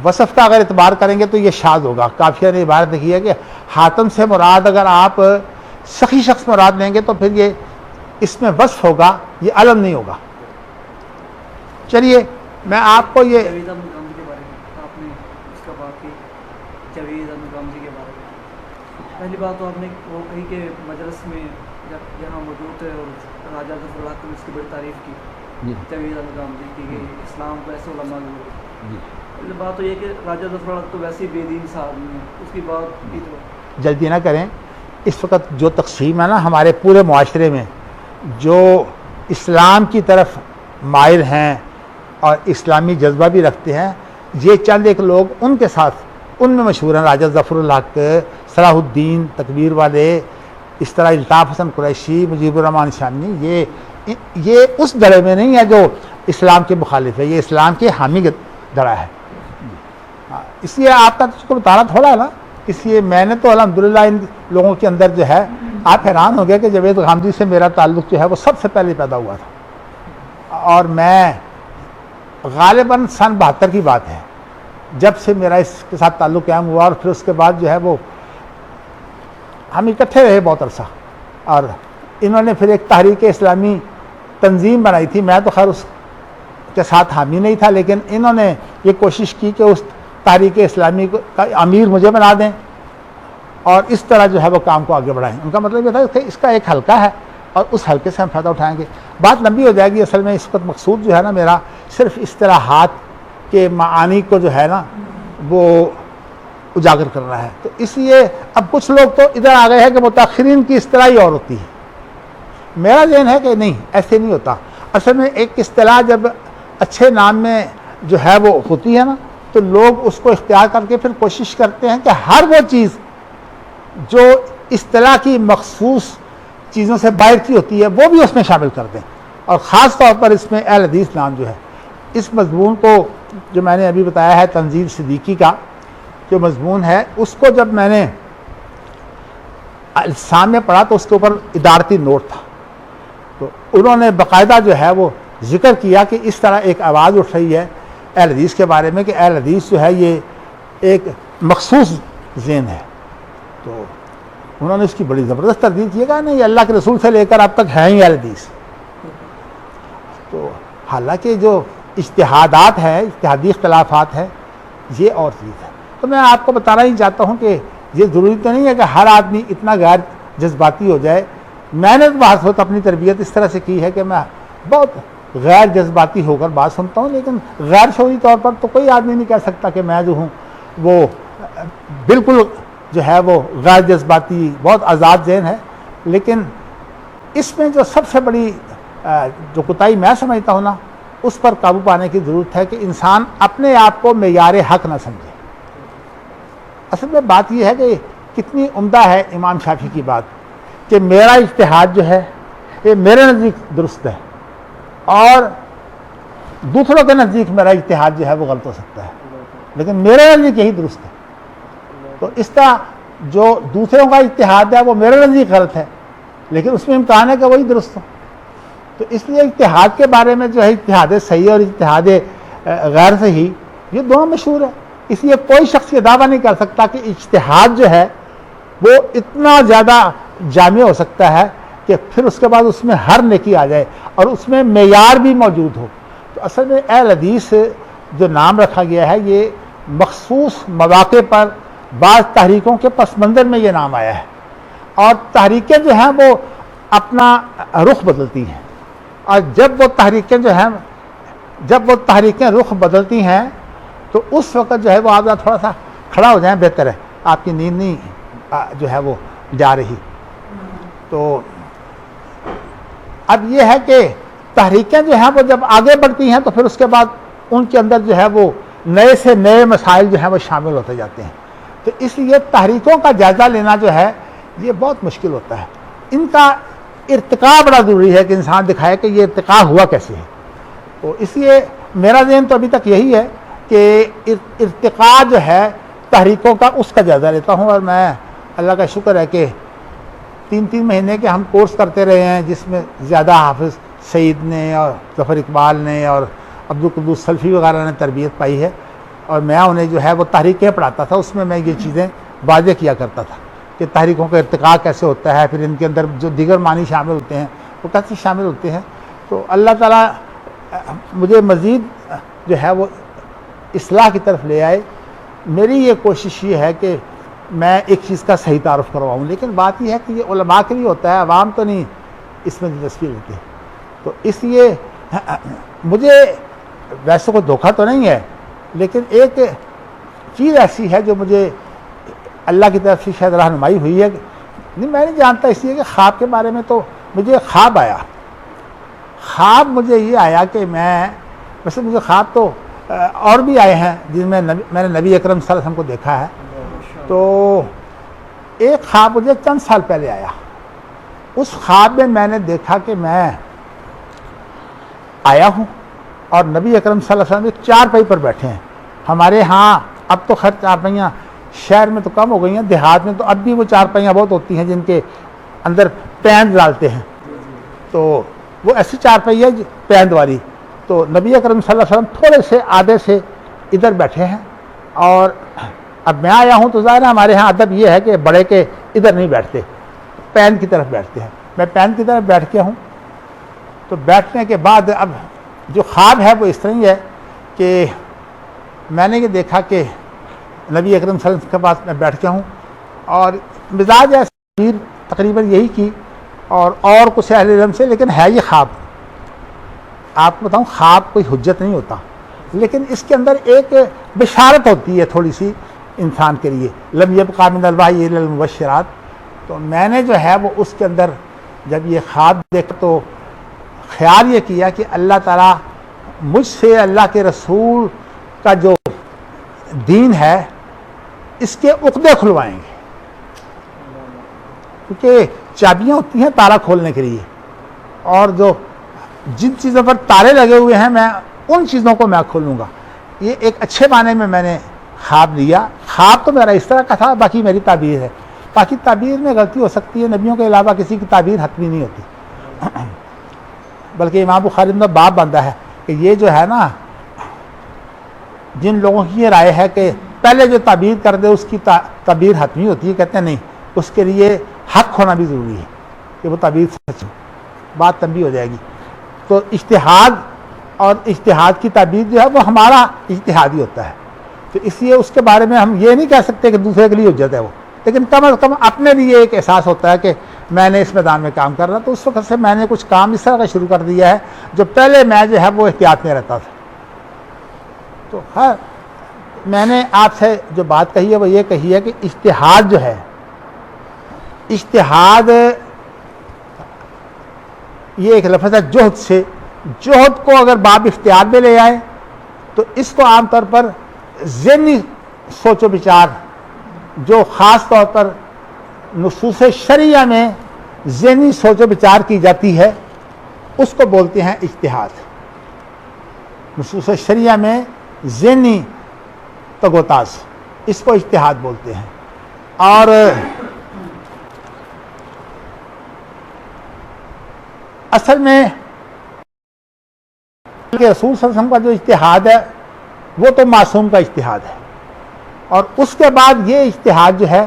وصف کا اگر اعتبار کریں گے تو یہ شاذ ہوگا. کافیہ نے عبارت لکھی ہے کہ حاتم سے مراد اگر آپ سخی شخص مراد لیں گے تو پھر یہ اس میں وصف ہوگا، یہ علم نہیں ہوگا. چلیے میں آپ کو یہ جاوید احمد غامدی کے بارے میں آپ نے اس کا بات کی. جاوید احمد غامدی کے بارے میں پہلی بات تو آپ نے وہ کہی کہ مجلس میں جب یہاں موجود تھے اور راجہ ظفر الحق نے اس کی بڑی تعریف کی جاوید احمد غامدی کی کہ اسلام کو ایسے علماء لوگ. پہلی بات تو یہ کہ راجہ ظفر الحق تو ویسے ہی بے دین صاحب ہیں، اس کی بات کی تو جلدی نہ کریں. اس وقت جو تقسیم ہے نا ہمارے پورے معاشرے میں، جو اسلام کی طرف مائل ہیں اور اسلامی جذبہ بھی رکھتے ہیں، یہ چند ایک لوگ ان کے ساتھ ان میں مشہور ہیں. راجہ ظفر الحق، صلاح الدین تکبیر والے، اس طرح الطاف حسن قریشی، مجیب الرحمان شامی، یہ اس دڑے میں نہیں ہے جو اسلام کے مخالف ہے، یہ اسلام کے حامی دڑا ہے. اس لیے آپ کا تو بتا رہا تھوڑا ہے نا، اس لیے میں نے تو الحمدللہ ان لوگوں کے اندر جو ہے، آپ حیران ہو گئے کہ جاوید غامدی سے میرا تعلق جو ہے وہ سب سے پہلے پیدا ہوا تھا. اور میں غالباً سن 72 کی بات ہے جب سے میرا اس کے ساتھ تعلق قائم ہوا، اور پھر اس کے بعد جو ہے وہ ہم اکٹھے رہے بہت عرصہ. اور انہوں نے پھر ایک تحریک اسلامی تنظیم بنائی تھی. میں تو خیر اس کے ساتھ حامی نہیں تھا، لیکن انہوں نے یہ کوشش کی کہ اس تحریک اسلامی کا امیر مجھے بنا دیں اور اس طرح جو ہے وہ کام کو آگے بڑھائیں. ان کا مطلب یہ تھا کہ اس کا ایک حلقہ ہے اور اس حلقے سے ہم فائدہ اٹھائیں گے. بات لمبی ہو جائے گی. اصل میں اس وقت مقصود جو ہے نا میرا صرف اصطلاحات کے معانی کو جو ہے نا وہ اجاگر کرنا ہے. تو اس لیے اب کچھ لوگ تو ادھر آ گئے ہیں کہ متاخرین کی اصطلاح ہی اور ہوتی ہے. میرا ذہن ہے کہ نہیں، ایسے نہیں ہوتا. اصل میں ایک اصطلاح جب اچھے نام میں جو ہے وہ ہوتی ہے نا، تو لوگ اس کو اختیار کر کے پھر کوشش کرتے ہیں کہ ہر وہ چیز جو اصطلاح کی مخصوص چیزوں سے باہر کی ہوتی ہے وہ بھی اس میں شامل کر دیں. اور خاص طور پر اس میں اہل حدیث نام جو ہے، اس مضمون کو جو میں نے ابھی بتایا ہے تنزیل صدیقی کا جو مضمون ہے، اس کو جب میں نے سامنے پڑھا تو اس کے اوپر ادارتی نوٹ تھا. تو انہوں نے باقاعدہ جو ہے وہ ذکر کیا کہ اس طرح ایک آواز اٹھ رہی ہے اہل حدیث کے بارے میں کہ اہل حدیث جو ہے یہ ایک مخصوص ذہن ہے. تو انہوں نے اس کی بڑی زبردست تردید کی کہ نہیں، اللہ کے رسول سے لے کر اب تک ہے ہی اہل حدیث. تو حالانکہ جو اجتہادات ہیں، اجتہادی اختلافات ہیں، یہ اور چیز ہے. تو میں آپ کو بتانا ہی چاہتا ہوں کہ یہ ضروری تو نہیں ہے کہ ہر آدمی اتنا غیر جذباتی ہو جائے. میں نے بات وقت اپنی تربیت اس طرح سے کی ہے کہ میں بہت غیر جذباتی ہو کر بات سنتا ہوں، لیکن غیر شعوری طور پر تو کوئی آدمی نہیں کہہ سکتا کہ میں جو ہوں وہ بالکل جو ہے وہ غیر جذباتی، بہت آزاد ذہن ہے. لیکن اس میں جو سب سے بڑی جو کوتاہی میں سمجھتا ہوں نا، اس پر قابو پانے کی ضرورت ہے کہ انسان اپنے آپ کو معیار حق نہ سمجھے. اصل میں بات یہ ہے کہ کتنی عمدہ ہے امام شافعی کی بات کہ میرا اجتہاد جو ہے یہ میرے نزدیک درست ہے اور دوسروں کے نزدیک میرا اجتہاد جو ہے وہ غلط ہو سکتا ہے، لیکن میرے نزدیک یہی درست ہے. تو اس طرح جو دوسروں کا اجتہاد ہے وہ میرے نزدیک غلط ہے، لیکن اس میں امکان ہے کہ وہی درست ہو. تو اس لیے اجتہاد کے بارے میں جو ہے اجتہاد صحیح اور اجتہاد غیر صحیح یہ دونوں مشہور ہے. اس لیے کوئی شخص یہ دعویٰ نہیں کر سکتا کہ اجتہاد جو ہے وہ اتنا زیادہ جامع ہو سکتا ہے کہ پھر اس کے بعد اس میں ہر نیکی آ جائے اور اس میں معیار بھی موجود ہو. تو اصل میں اہل حدیث جو نام رکھا گیا ہے یہ مخصوص مواقع پر بعض تحریکوں کے پس منظر میں یہ نام آیا ہے. اور تحریکیں جو ہیں وہ اپنا رخ بدلتی ہیں، اور جب وہ تحریکیں جو ہیں رخ بدلتی ہیں تو اس وقت جو ہے وہ آپ تھوڑا سا کھڑا ہو جائیں، بہتر ہے، آپ کی نیند نہیں جو ہے وہ جا رہی۔ تو اب یہ ہے کہ تحریکیں جو ہیں وہ جب آگے بڑھتی ہیں تو پھر اس کے بعد ان کے اندر جو ہے وہ نئے سے نئے مسائل جو ہیں وہ شامل ہوتے جاتے ہیں۔ تو اس لیے تحریکوں کا جائزہ لینا جو ہے یہ بہت مشکل ہوتا ہے، ان کا ارتقاء بڑا ضروری ہے کہ انسان دکھائے کہ یہ ارتقاء ہوا کیسے ہے۔ تو اس لیے میرا ذہن تو ابھی تک یہی ہے کہ ارتقاء جو ہے تحریکوں کا اس کا جائزہ لیتا ہوں، اور میں اللہ کا شکر ہے کہ 3 مہینے کے ہم کورس کرتے رہے ہیں، جس میں زیادہ حافظ سعید نے اور ظفر اقبال نے اور عبدالقدوس سلفی وغیرہ نے تربیت پائی ہے، اور میں انہیں جو ہے وہ تحریکیں پڑھاتا تھا، اس میں یہ چیزیں واضح کیا کرتا تھا کہ تحریکوں کا ارتقاء کیسے ہوتا ہے، پھر ان کے اندر جو دیگر معنی شامل ہوتے ہیں وہ کیسے شامل ہوتے ہیں۔ تو اللہ تعالیٰ مجھے مزید جو ہے وہ اصلاح کی طرف لے آئے۔ میری یہ کوشش یہ ہے کہ میں ایک چیز کا صحیح تعارف کرواؤں، لیکن بات یہ ہے کہ یہ علماء کے لیے ہوتا ہے، عوام تو نہیں اس میں دلچسپی لیتے۔ تو اس لیے مجھے ویسے کوئی دھوکہ تو نہیں ہے، لیکن ایک چیز ایسی ہے جو مجھے اللہ کی طرف سے شاید رہنمائی ہوئی ہے، نہیں میں نہیں جانتا، اس لیے کہ خواب کے بارے میں تو مجھے خواب آیا، خواب مجھے یہ آیا کہ ویسے مجھے خواب تو اور بھی آئے ہیں جن میں میں نے نبی اکرم صلی اللہ علیہ وسلم کو دیکھا ہے۔ تو ایک خواب مجھے چند سال پہلے آیا، اس خواب میں نے دیکھا کہ میں آیا ہوں اور نبی اکرم صلی اللہ علیہ وسلم ایک چارپائی پر بیٹھے ہیں۔ ہمارے ہاں اب تو خیر چارپائیاں شہر میں تو کم ہو گئی ہیں، دیہات میں تو اب بھی وہ چارپائیاں بہت ہوتی ہیں جن کے اندر پیند ڈالتے ہیں، تو وہ ایسی چارپائی ہے پیند والی۔ تو نبی اکرم صلی اللہ علیہ وسلم تھوڑے سے آدھے سے ادھر بیٹھے ہیں، اور اب میں آیا ہوں تو ظاہر ہے ہمارے ہاں ادب یہ ہے کہ بڑے کے ادھر نہیں بیٹھتے، پیند کی طرف بیٹھتے ہیں۔ میں پیند کی طرف بیٹھ کے ہوں، تو بیٹھنے کے بعد اب جو خواب ہے وہ اس طرح ہی ہے کہ میں نے یہ دیکھا کہ نبی اکرم صلی اللہ علیہ وسلم کے پاس میں بیٹھ کے ہوں، اور مزاج ہے تقریباً یہی کی اور کچھ اہل علم سے، لیکن ہے یہ خواب۔ آپ کو بتاؤں خواب کوئی حجت نہیں ہوتا، لیکن اس کے اندر ایک بشارت ہوتی ہے تھوڑی سی انسان کے لیے، لم یبقى من الوحی الا المبشرات۔ تو میں نے جو ہے وہ اس کے اندر جب یہ خواب دیکھا تو خیال یہ کیا کہ اللہ تعالیٰ مجھ سے اللہ کے رسول کا جو دین ہے اس کے عقدے کھلوائیں گے، کیونکہ چابیاں ہوتی ہیں تالا کھولنے کے لیے، اور جن چیزوں پر تالے لگے ہوئے ہیں میں ان چیزوں کو میں کھولوں گا۔ یہ ایک اچھے معنی میں میں نے خواب لیا۔ خواب تو میرا اس طرح کا تھا، باقی میری تعبیر ہے، باقی تعبیر میں غلطی ہو سکتی ہے، نبیوں کے علاوہ کسی کی تعبیر حتمی نہیں ہوتی۔ بلکہ امام بخاری نے باب باندھا ہے کہ یہ جو ہے نا، جن لوگوں کی یہ رائے ہے کہ پہلے جو تعبیر کر دے اس کی تعبیر حتمی ہوتی ہے، کہتے ہیں نہیں، اس کے لیے حق ہونا بھی ضروری ہے کہ وہ تعبیر سچ ہو، بات تنبیہ ہو جائے گی۔ تو اجتہاد اور اجتہاد کی تعبیر جو ہے وہ ہمارا اجتہادی ہوتا ہے، تو اس لیے اس کے بارے میں ہم یہ نہیں کہہ سکتے کہ دوسرے کے لیے حجت ہے وہ، لیکن کم از کم اپنے لیے ایک احساس ہوتا ہے کہ میں نے اس میدان میں کام کر رہا، تو اس وقت سے میں نے کچھ کام اس طرح کا شروع کر دیا ہے جو پہلے میں جو ہے وہ احتیاط میں رہتا تھا۔ تو ہاں میں نے آپ سے جو بات کہی ہے وہ یہ کہی ہے کہ اجتہاد جو ہے، اجتہاد یہ ایک لفظ ہے جہد سے، جہد کو اگر باب اختیار میں لے آئے تو اس کو عام طور پر ذہنی سوچ و بچار، جو خاص طور پر نصوص شرعیہ میں ذہنی سوچ و بچار کی جاتی ہے، اس کو بولتے ہیں اجتہاد۔ نصوص شرعیہ میں ذہنی تگوتاز، اس کو اجتہاد بولتے ہیں۔ اور اصل میں رسول صلی اللہ علیہ وسلم کا جو اجتہاد ہے وہ تو معصوم کا اجتہاد ہے، اور اس کے بعد یہ اجتہاد جو ہے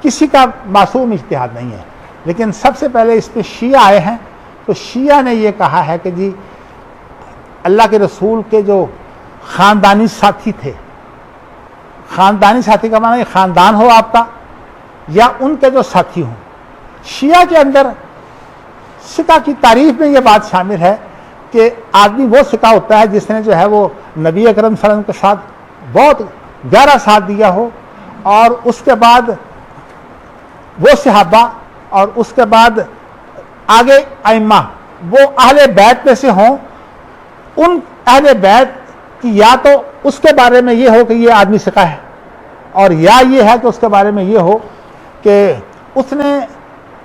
کسی کا معصوم اجتہاد نہیں ہے۔ لیکن سب سے پہلے اس پہ شیعہ آئے ہیں، تو شیعہ نے یہ کہا ہے کہ جی اللہ کے رسول کے جو خاندانی ساتھی تھے، خاندانی ساتھی کا معنی خاندان ہو آپ کا یا ان کے جو ساتھی ہوں، شیعہ کے اندر سکہ کی تعریف میں یہ بات شامل ہے کہ آدمی وہ سکہ ہوتا ہے جس نے جو ہے وہ نبی اکرم صلی اللہ علیہ وسلم کے ساتھ بہت گہرا ساتھ دیا ہو، اور اس کے بعد وہ صحابہ اور اس کے بعد آگے ائمہ وہ اہل بیت میں سے ہوں، ان اہل بیت کی یا تو اس کے بارے میں یہ ہو کہ یہ آدمی سکہ ہے، اور یا یہ ہے کہ اس کے بارے میں یہ ہو کہ اس نے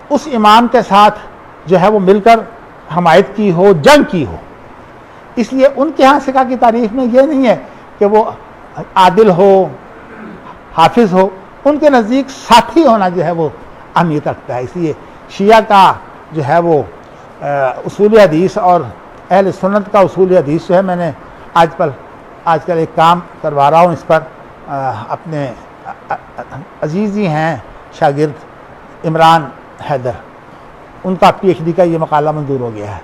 اس امام کے ساتھ جو ہے وہ مل کر حمایت کی ہو، جنگ کی ہو۔ اس لیے ان کے ہاں سکہ کی تعریف میں یہ نہیں ہے کہ وہ عادل ہو، حافظ ہو، ان کے نزدیک ساتھی ہونا جو ہے وہ اہمیت رکھتا ہے۔ اس لیے شیعہ کا جو ہے وہ اصول حدیث اور اہل سنت کا اصول حدیث جو ہے، میں نے آج کل ایک کام کروا رہا ہوں اس پر، اپنے عزیز ہی ہیں شاگرد عمران حیدر، ان کا پی ایچ ڈی کا یہ مقالہ منظور ہو گیا ہے۔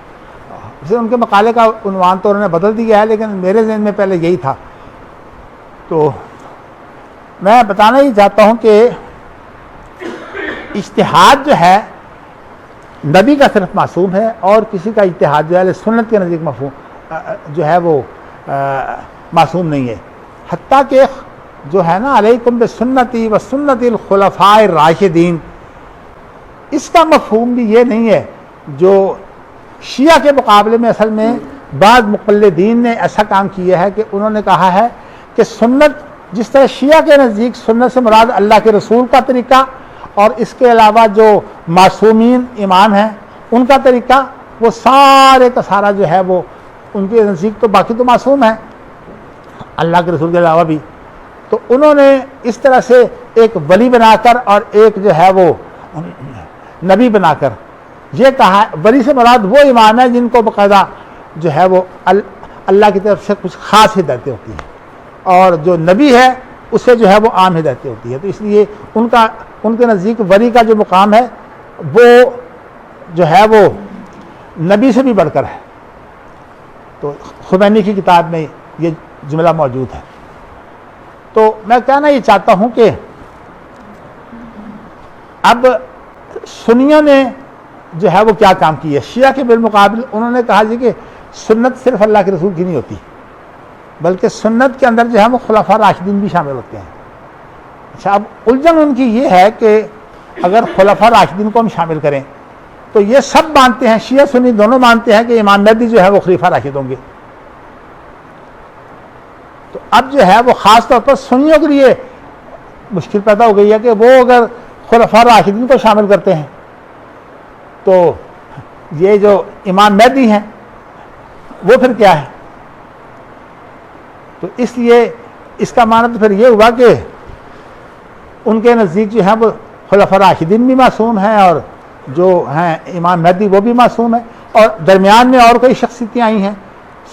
اسے ان کے مقالے کا عنوان تو انہوں نے بدل دیا ہے، لیکن میرے ذہن میں پہلے یہی تھا۔ تو میں بتانا ہی چاہتا ہوں کہ اجتہاد جو ہے نبی کا صرف معصوم ہے، اور کسی کا اجتہاد جو ہے سنت کے نزدیک مفہوم جو ہے وہ معصوم نہیں ہے۔ حتیٰ کہ جو ہے نا علیکم بسنتی و سنت الخلفاء الراشدین، اس کا مفہوم بھی یہ نہیں ہے جو شیعہ کے مقابلے میں اصل میں بعض مقلدین نے ایسا کام کیا ہے کہ انہوں نے کہا ہے کہ سنت، جس طرح شیعہ کے نزدیک سنت سے مراد اللہ کے رسول کا طریقہ اور اس کے علاوہ جو معصومین امام ہیں ان کا طریقہ، وہ سارے کا سارا جو ہے وہ ان کے نزدیک تو باقی تو معصوم ہیں اللہ کے رسول کے علاوہ بھی۔ تو انہوں نے اس طرح سے ایک ولی بنا کر اور ایک جو ہے وہ نبی بنا کر یہ کہا، ولی سے مراد وہ امام ہے جن کو باقاعدہ جو ہے وہ اللہ کی طرف سے کچھ خاص ہدایتیں ہوتی ہیں، اور جو نبی ہے اسے جو ہے وہ عام ہدایتیں ہوتی ہے۔ تو اس لیے ان کے نزدیک ولی کا جو مقام ہے وہ جو ہے وہ نبی سے بھی بڑھ کر ہے۔ تو خمینی کی کتاب میں یہ جملہ موجود ہے۔ تو میں کہنا یہ چاہتا ہوں کہ اب سنیوں نے جو ہے وہ کیا کام کیا ہے، شیعہ کے بالمقابل انہوں نے کہا جی کہ سنت صرف اللہ کے رسول کی نہیں ہوتی، بلکہ سنت کے اندر جو ہے وہ خلفاء راشدین بھی شامل ہوتے ہیں۔ اچھا، اب الجھن ان کی یہ ہے کہ اگر خلفاء راشدین کو ہم شامل کریں تو یہ سب مانتے ہیں، شیعہ سنی دونوں مانتے ہیں کہ امام مہدی جو ہے وہ خلیفہ راشد ہوں گے۔ تو اب جو ہے وہ خاص طور پر سنیوں کے لیے مشکل پیدا ہو گئی ہے کہ وہ اگر خلفاء راشدین کو شامل کرتے ہیں تو یہ جو امام مہدی ہیں وہ پھر کیا ہے؟ تو اس لیے اس کا معنی تو پھر یہ ہوا کہ ان کے نزدیک جو ہے وہ خلفاء راشدین بھی معصوم ہیں، اور جو ہیں امام مہدی وہ بھی معصوم ہے، اور درمیان میں اور کئی شخصیتیں آئی ہیں،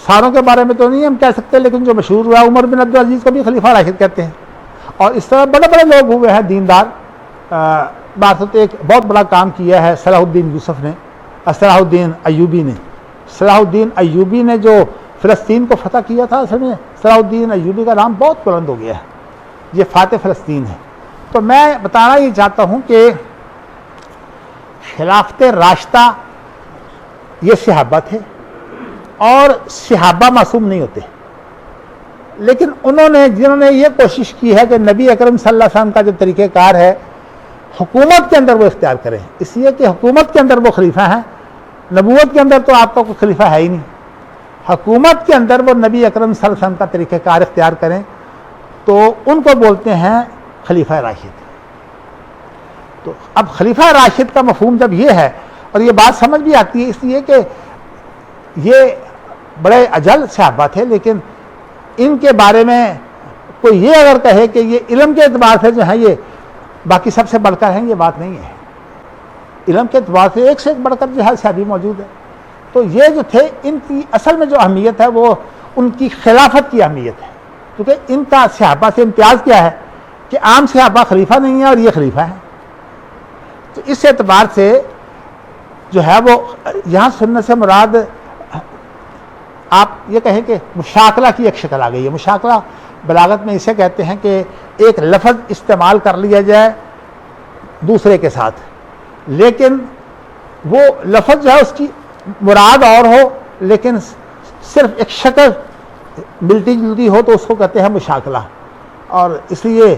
ساروں کے بارے میں تو نہیں ہم کہہ سکتے، لیکن جو مشہور ہوا عمر بن عبدالعزیز کو بھی خلیفہ راشد کہتے ہیں، اور اس طرح بڑے بڑے لوگ ہوئے ہیں دیندار۔ بات ایک بہت بڑا کام کیا ہے صلاح الدین یوسف نے، صلاح الدین ایوبی نے۔ صلاح الدین ایوبی نے جو فلسطین کو فتح کیا تھا، اصل میں صلاح الدین ایوبی کا نام بہت بلند ہو گیا ہے، یہ فاتح فلسطین ہے۔ تو میں بتانا یہ چاہتا ہوں کہ خلافت راشدہ یہ صحابہ تھے، اور صحابہ معصوم نہیں ہوتے، لیکن جنہوں نے یہ کوشش کی ہے کہ نبی اکرم صلی اللہ علیہ وسلم کا جو طریقہ کار ہے حکومت کے اندر وہ اختیار کریں، اس لیے کہ حکومت کے اندر وہ خلیفہ ہیں، نبوت کے اندر تو آپ کا کوئی خلیفہ ہے ہی نہیں، حکومت کے اندر وہ نبی اکرم صلی اللہ علیہ وسلم کا طریقہ کار اختیار کریں تو ان کو بولتے ہیں خلیفہ راشد۔ تو اب خلیفہ راشد کا مفہوم جب یہ ہے، اور یہ بات سمجھ بھی آتی ہے اس لیے کہ یہ بڑے اجل صحابہ تھے، لیکن ان کے بارے میں کوئی یہ اگر کہے کہ یہ علم کے اعتبار سے جو ہے یہ باقی سب سے بڑھ کر ہیں، یہ بات نہیں ہے۔ علم کے اعتبار سے ایک سے ایک بڑھ کر جو ہے صحابی موجود ہے۔ تو یہ جو تھے ان کی اصل میں جو اہمیت ہے وہ ان کی خلافت کی اہمیت ہے، کیونکہ ان کا صحابہ سے امتیاز کیا ہے کہ عام صحابہ خلیفہ نہیں ہے اور یہ خلیفہ ہے۔ تو اس اعتبار سے جو ہے وہ یہاں سننے سے مراد آپ یہ کہیں کہ مشاکلہ کی ایک شکل آ گئی ہے۔ مشاکلہ بلاغت میں اسے کہتے ہیں کہ ایک لفظ استعمال کر لیا جائے دوسرے کے ساتھ، لیکن وہ لفظ جو ہے اس کی مراد اور ہو لیکن صرف ایک شکل ملتی جلتی ہو تو اس کو کہتے ہیں مشاکلہ. اور اس لیے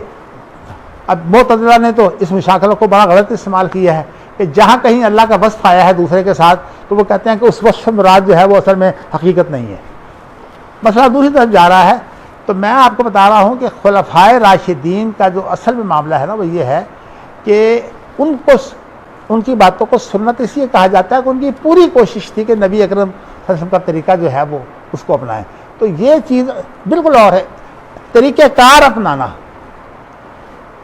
اب معتزلہ نے تو اس مشاکلہ کو بڑا غلط استعمال کیا ہے کہ جہاں کہیں اللہ کا وصف آیا ہے دوسرے کے ساتھ تو وہ کہتے ہیں کہ اس وصف مراد جو ہے وہ اصل میں حقیقت نہیں ہے. مسئلہ دوسری طرف جا رہا ہے. تو میں آپ کو بتا رہا ہوں کہ خلفائے راشدین کا جو اصل میں معاملہ ہے نا وہ یہ ہے کہ ان کی باتوں کو سنت اس لیے کہا جاتا ہے کہ ان کی پوری کوشش تھی کہ نبی اکرم صلی اللہ علیہ وسلم کا طریقہ جو ہے وہ اس کو اپنائیں. تو یہ چیز بالکل اور ہے طریقہ کار اپنانا.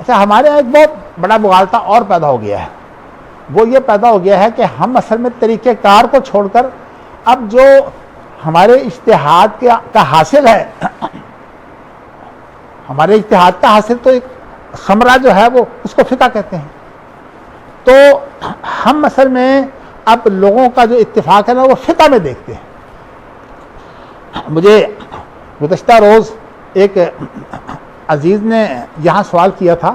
اچھا ہمارے یہاں ایک بہت بڑا مغالطہ اور پیدا ہو گیا ہے. وہ یہ پیدا ہو گیا ہے کہ ہم اصل میں طریقہ کار کو چھوڑ کر اب جو ہمارے اجتہاد کا حاصل ہے ہمارے اجتہاد کا حاصل تو ایک ثمرہ جو ہے وہ اس کو فقہ کہتے ہیں. تو ہم اصل میں اب لوگوں کا جو اتفاق ہے نا وہ فقہ میں دیکھتے ہیں. مجھے گزشتہ روز ایک عزیز نے یہاں سوال کیا تھا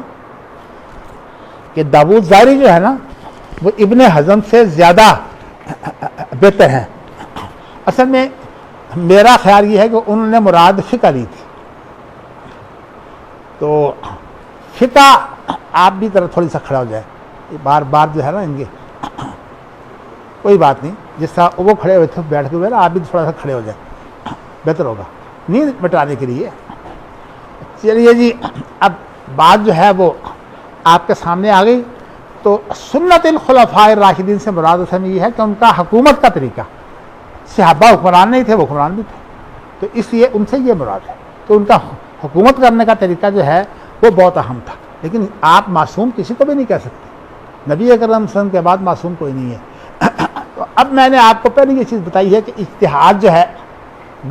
کہ داؤد ظاہری جو ہے نا وہ ابن حزم سے زیادہ بہتر ہیں. اصل میں میرا خیال یہ ہے کہ انہوں نے مراد فقہ لی تھی. تو فقہ آپ بھی ذرا تھوڑی سا کھڑا ہو جائے. بار بار جو ہے نا ان کے کوئی بات نہیں جس طرح وہ کھڑے ہوئے تھے بیٹھ کے ہوئے نا آپ بھی تھوڑا سا کھڑے ہو جائیں بہتر ہوگا نیند مٹانے کے لیے. چلیے جی اب بات جو ہے وہ آپ کے سامنے آ گئی. تو سنت الخلفاء الراشدین سے مراد اصل میں یہ ہے کہ ان کا حکومت کا طریقہ. صحابہ حکمران نہیں تھے وہ حکمران بھی تھے تو اس لیے ان سے یہ مراد ہے کہ ان کا حکومت کرنے کا طریقہ جو ہے وہ بہت اہم تھا. لیکن آپ معصوم کسی کو بھی نہیں کہہ سکتے. نبی اکرم صلی اللہ علیہ وسلم کے بعد معصوم کوئی نہیں ہے. تو اب میں نے آپ کو پہلے یہ چیز بتائی ہے کہ اجتہاد جو ہے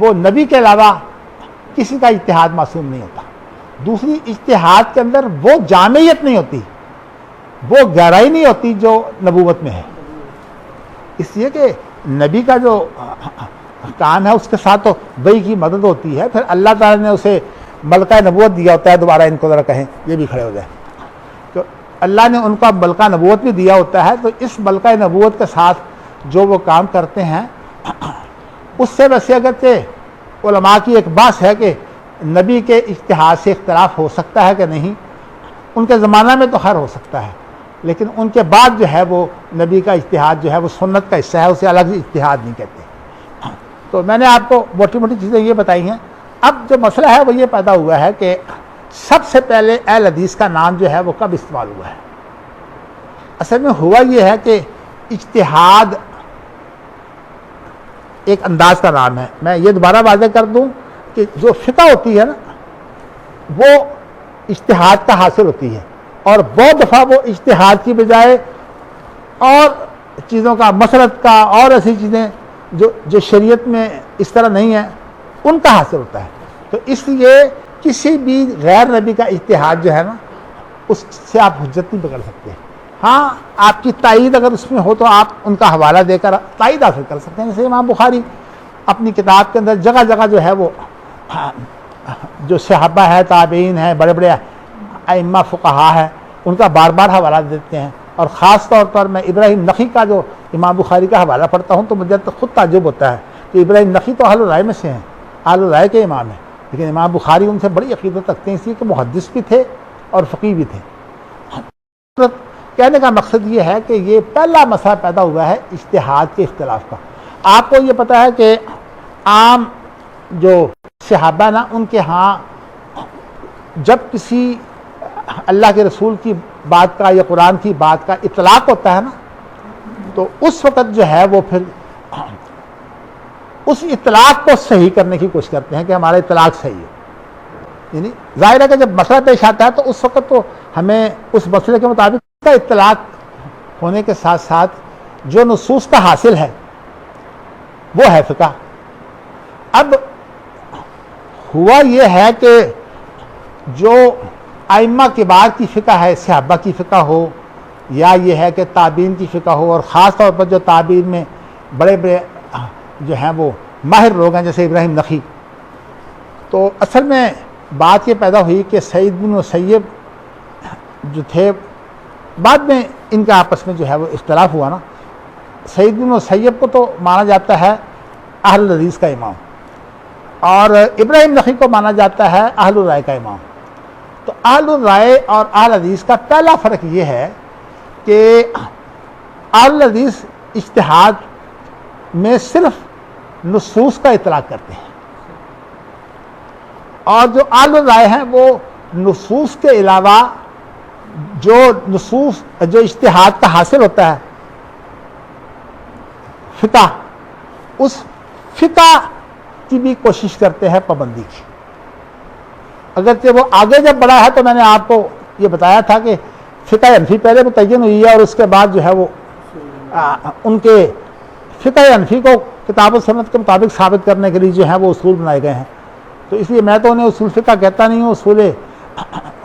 وہ نبی کے علاوہ کسی کا اجتہاد معصوم نہیں ہوتا. دوسری اجتہاد کے اندر وہ جامعیت نہیں ہوتی وہ گہرائی نہیں ہوتی جو نبوت میں ہے. اس لیے کہ نبی کا جو کام ہے اس کے ساتھ تو وحی کی مدد ہوتی ہے. پھر اللہ تعالیٰ نے اسے ملکہ نبوت دیا ہوتا ہے. دوبارہ ان کو ذرا کہیں یہ بھی کھڑے ہو جائیں. تو اللہ نے ان کو ملکہ نبوت بھی دیا ہوتا ہے. تو اس ملکہ نبوت کے ساتھ جو وہ کام کرتے ہیں اس سے ویسے اگرچہ علماء کی ایک بات ہے کہ نبی کے اجتہاد سے اختلاف ہو سکتا ہے کہ نہیں. ان کے زمانہ میں تو خیر ہو سکتا ہے لیکن ان کے بعد جو ہے وہ نبی کا اجتہاد جو ہے وہ سنت کا حصہ ہے. اسے الگ سے اجتہاد نہیں کہتے. تو میں نے آپ کو موٹی موٹی چیزیں یہ بتائی ہیں. اب جو مسئلہ ہے وہ یہ پیدا ہوا ہے کہ سب سے پہلے اہل حدیث کا نام جو ہے وہ کب استعمال ہوا ہے. اصل میں ہوا یہ ہے کہ اجتہاد ایک انداز کا نام ہے. میں یہ دوبارہ واضح کر دوں کہ جو فقہ ہوتی ہے نا وہ اجتہاد کا حاصل ہوتی ہے اور بہت دفعہ وہ اجتہاد کی بجائے اور چیزوں کا مسلط کا اور ایسی چیزیں جو شریعت میں اس طرح نہیں ہیں ان کا حاصل ہوتا ہے. تو اس لیے کسی بھی غیر نبی کا اجتہاد جو ہے نا اس سے آپ حجت نہیں پکڑ سکتے. ہاں آپ کی تائید اگر اس میں ہو تو آپ ان کا حوالہ دے کر تائید حاصل کر سکتے ہیں. جیسے امام بخاری اپنی کتاب کے اندر جگہ جگہ جو ہے وہ جو صحابہ ہے تابعین ہیں بڑے بڑے ائمہ فقہا ہیں ان کا بار بار حوالہ دیتے ہیں. اور خاص طور پر میں ابراہیم نخعی کا جو امام بخاری کا حوالہ پڑھتا ہوں تو مجھے خود تعجب ہوتا ہے کہ ابراہیم نخعی تو اہل الرائے میں سے ہیں اہل الرائے کے امام ہیں لیکن امام بخاری ان سے بڑی عقیدت رکھتے ہیں اس لیے کہ محدث بھی تھے اور فقیہ بھی تھے. کہنے کا مقصد یہ ہے کہ یہ پہلا مسئلہ پیدا ہوا ہے اجتہاد کے اختلاف کا. آپ کو یہ پتہ ہے کہ عام جو صحابہ نا ان کے ہاں جب کسی اللہ کے رسول کی بات کا یا قرآن کی بات کا اطلاق ہوتا ہے نا تو اس وقت جو ہے وہ پھر اس اطلاق کو صحیح کرنے کی کوشش کرتے ہیں کہ ہمارا اطلاق صحیح ہے. یعنی ظاہر ہے کہ جب مسئلہ پیش آتا ہے تو اس وقت تو ہمیں اس مسئلے کے مطابق کا اطلاق ہونے کے ساتھ ساتھ جو نصوص کا حاصل ہے وہ ہے فقہ. اب ہوا یہ ہے کہ جو ائمہ کبار کی فقہ ہے صحابہ کی فقہ ہو یا یہ ہے کہ تابعین کی فقہ ہو اور خاص طور پر جو تابعین میں بڑے بڑے جو ہیں وہ ماہر لوگ ہیں جیسے ابراہیم نخعی. تو اصل میں بات یہ پیدا ہوئی کہ سعید بن مسیب جو تھے بعد میں ان کا آپس میں جو ہے وہ اختلاف ہوا نا سعید بن مسیب کو تو مانا جاتا ہے اہل الحدیث کا امام، اور ابراہیم نخعی کو مانا جاتا ہے اہل الرائے کا امام۔ تو اہل الرائے اور اہل حدیث کا پہلا فرق یہ ہے کہ اہل حدیث اجتہاد میں صرف نصوص کا اطلاق کرتے ہیں، اور جو اہل الرائے ہیں وہ نصوص کے علاوہ جو اجتہاد کا حاصل ہوتا ہے فقہ، اس فقہ کی بھی کوشش کرتے ہیں پابندی کی۔ اگرچہ وہ آگے جب بڑھا ہے تو میں نے آپ کو یہ بتایا تھا کہ فقہ حنفی پہلے متعین ہوئی ہے، اور اس کے بعد جو ہے وہ ان کے فقہ حنفی کو کتاب و سنت کے مطابق ثابت کرنے کے لیے جو ہے وہ اصول بنائے گئے ہیں۔ تو اس لیے میں تو انہیں اصول فقہ کہتا نہیں ہوں، اصول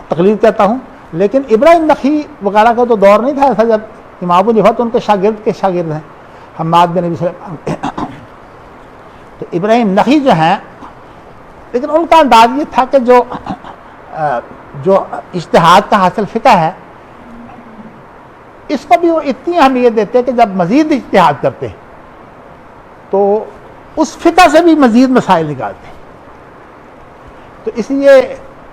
تقلید کہتا ہوں۔ لیکن ابراہیم نخعی وغیرہ کا تو دور نہیں تھا ایسا، جب امام ابو حنیفہ تو ان کے شاگرد ہیں، حماد بن ابی سلیمان۔ تو ابراہیم نخعی جو ہیں، لیکن ان کا انداز یہ تھا کہ جو اجتہاد کا حاصل فقہ ہے اس کو بھی وہ اتنی اہمیت دیتے ہیں کہ جب مزید اجتہاد کرتے ہیں تو اس فقہ سے بھی مزید مسائل نکالتے ہیں۔ تو اس لیے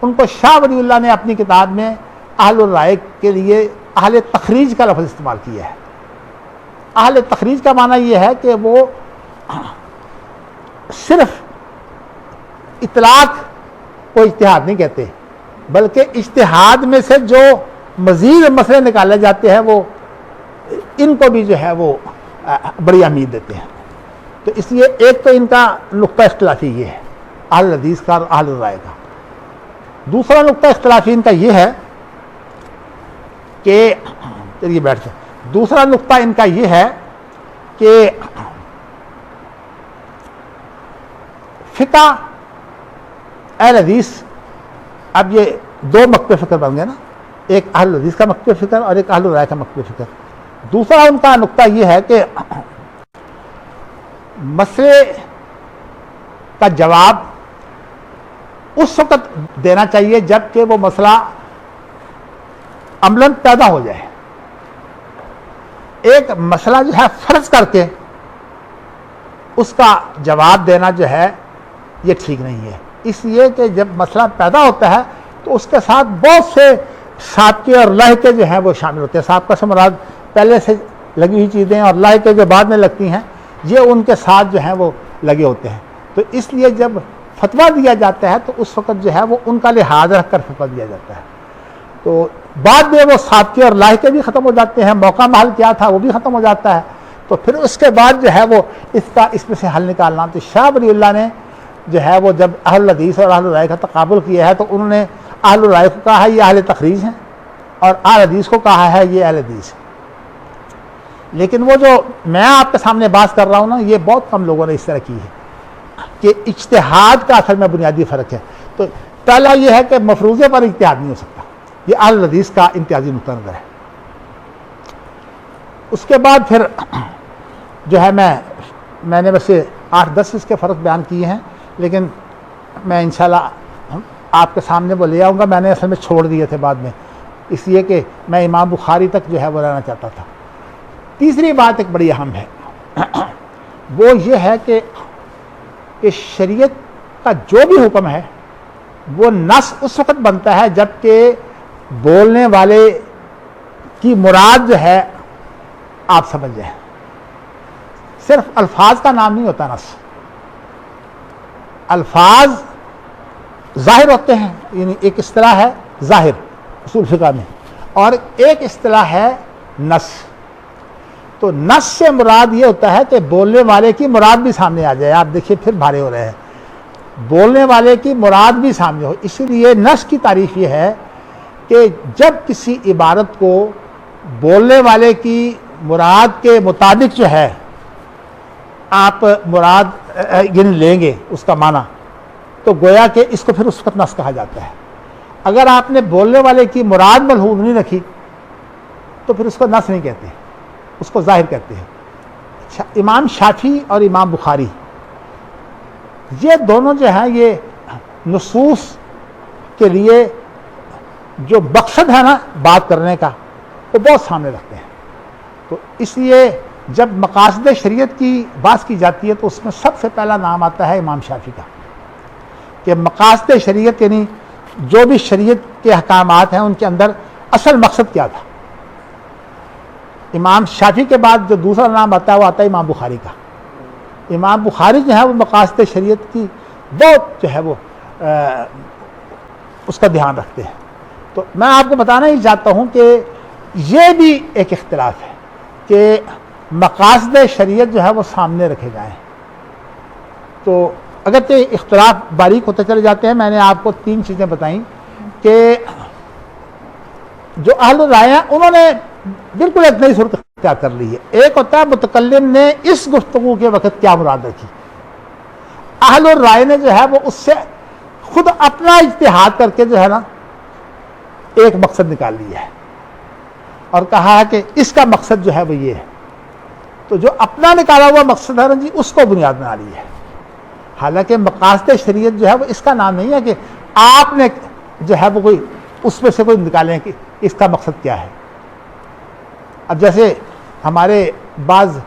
ان کو شاہ ولی اللہ نے اپنی کتاب میں اہل الرائے کے لیے اہل تخریج کا لفظ استعمال کیا ہے۔ اہل تخریج کا معنی یہ ہے کہ وہ صرف اطلاق کو اجتہاد نہیں کہتے، بلکہ اجتہاد میں سے جو مزید مسئلے نکالے جاتے ہیں وہ ان کو بھی جو ہے وہ بڑی اہمیت دیتے ہیں۔ تو اس لیے ایک تو ان کا نقطہ اختلافی یہ ہے اہل حدیث کا اور اہل الرائے کا۔ دوسرا نقطہ اختلافی ان کا یہ ہے کہ چلیے بیٹھ جائیں۔ دوسرا نقطہ ان کا یہ ہے کہ فقہ اہل حدیث، اب یہ دو مکتب فکر بن گئے نا، ایک اہل حدیث کا مکتب فکر اور ایک اہل الرائے کا مکتب فکر۔ دوسرا ان کا نقطہ یہ ہے کہ مسئلے کا جواب اس وقت دینا چاہیے جب کہ وہ مسئلہ عملاً پیدا ہو جائے۔ ایک مسئلہ جو ہے فرض کر کے اس کا جواب دینا جو ہے یہ ٹھیک نہیں ہے، اس لیے کہ جب مسئلہ پیدا ہوتا ہے تو اس کے ساتھ بہت سے سابقے اور لاحقے جو ہیں وہ شامل ہوتے ہیں۔ سابقہ سے مراد پہلے سے لگی ہوئی چیزیں، اور لاحقے جو بعد میں لگتی ہیں یہ ان کے ساتھ جو ہیں وہ لگے ہوتے ہیں۔ تو اس لیے جب فتویٰ دیا جاتا ہے تو اس وقت جو ہے وہ ان کا لحاظ رکھ کر فتویٰ دیا جاتا ہے۔ تو بعد میں وہ سابقے اور لاحقے بھی ختم ہو جاتے ہیں، موقع محل کیا تھا وہ بھی ختم ہو جاتا ہے۔ تو پھر اس کے بعد جو ہے وہ اس میں سے حل نکالنا۔ تو شاہ ولی اللہ نے جو ہے وہ جب اہل حدیث اور اہل الرائے کا تقابل کیا ہے تو انہوں نے اہل الرائے کو کہا ہے یہ اہل تخریج ہیں، اور اہل حدیث کو کہا ہے یہ اہل حدیث ہے۔ لیکن وہ جو میں آپ کے سامنے بات کر رہا ہوں نا، یہ بہت کم لوگوں نے اس طرح کی ہے کہ اجتہاد کا اصل میں بنیادی فرق ہے۔ تو پہلا یہ ہے کہ مفروضے پر اجتہاد نہیں ہو سکتا، یہ اہل حدیث کا امتیازی نقطہ نظر ہے۔ اس کے بعد پھر جو ہے میں نے ویسے 8-10 اس کے فرق بیان کیے ہیں، لیکن میں انشاءاللہ آپ کے سامنے وہ لے آؤں گا۔ میں نے اصل میں چھوڑ دیے تھے بعد میں، اس لیے کہ میں امام بخاری تک جو ہے وہ رہنا چاہتا تھا۔ تیسری بات ایک بڑی اہم ہے، وہ یہ ہے کہ شریعت کا جو بھی حکم ہے وہ نص اس وقت بنتا ہے جب کہ بولنے والے کی مراد جو ہے آپ سمجھ جائیں۔ صرف الفاظ کا نام نہیں ہوتا نص، الفاظ ظاہر ہوتے ہیں، یعنی ایک اصطلاح ہے ظاہر اصول فقہ میں، اور ایک اصطلاح ہے نص۔ تو نص سے مراد یہ ہوتا ہے کہ بولنے والے کی مراد بھی سامنے آ جائے۔ آپ دیکھیے پھر بھارے ہو رہے ہیں، بولنے والے کی مراد بھی سامنے ہو۔ اسی لیے نص کی تعریف یہ ہے کہ جب کسی عبارت کو بولنے والے کی مراد کے مطابق جو ہے آپ مراد یعنی لیں گے اس کا معنی، تو گویا کہ اس کو پھر اس وقت نص کہا جاتا ہے۔ اگر آپ نے بولنے والے کی مراد ملحوظ نہیں رکھی تو پھر اس کو نص نہیں کہتے، اس کو ظاہر کہتے ہیں۔ امام شافعی اور امام بخاری یہ دونوں جو ہیں یہ نصوص کے لیے جو مقصد ہے نا بات کرنے کا وہ بہت سامنے رکھتے ہیں۔ تو اس لیے جب مقاصد شریعت کی بات کی جاتی ہے تو اس میں سب سے پہلا نام آتا ہے امام شافعی کا، کہ مقاصد شریعت یعنی جو بھی شریعت کے احکامات ہیں ان کے اندر اصل مقصد کیا تھا۔ امام شافعی کے بعد جو دوسرا نام آتا ہے وہ آتا ہے امام بخاری کا۔ امام بخاری جو ہے وہ مقاصد شریعت کی بہت جو ہے وہ اس کا دھیان رکھتے ہیں۔ تو میں آپ کو بتانا ہی چاہتا ہوں کہ یہ بھی ایک اختلاف ہے کہ مقاصد شریعت جو ہے وہ سامنے رکھے جائیں۔ تو اگرچہ اختلاف باریک ہوتے چلے جاتے ہیں، میں نے آپ کو 3 چیزیں بتائیں کہ جو اہل رائے ہیں انہوں نے بالکل ایک نئی صورت اختیار کر لی ہے۔ ایک ہوتا ہے متکلم نے اس گفتگو کے وقت کیا مراد رکھی، اہل رائے نے جو ہے وہ اس سے خود اپنا اجتہاد کر کے جو ہے نا ایک مقصد نکال لیا ہے اور کہا ہے کہ اس کا مقصد جو ہے وہ یہ ہے۔ تو جو اپنا نکالا ہوا مقصد ہے نا جی، اس کو بنیاد بنا لی ہے۔ حالانکہ مقاصد شریعت جو ہے وہ اس کا نام نہیں ہے کہ آپ نے جو ہے وہ کوئی اس میں سے کوئی نکالیں کہ اس کا مقصد کیا ہے۔ اب جیسے ہمارے بعض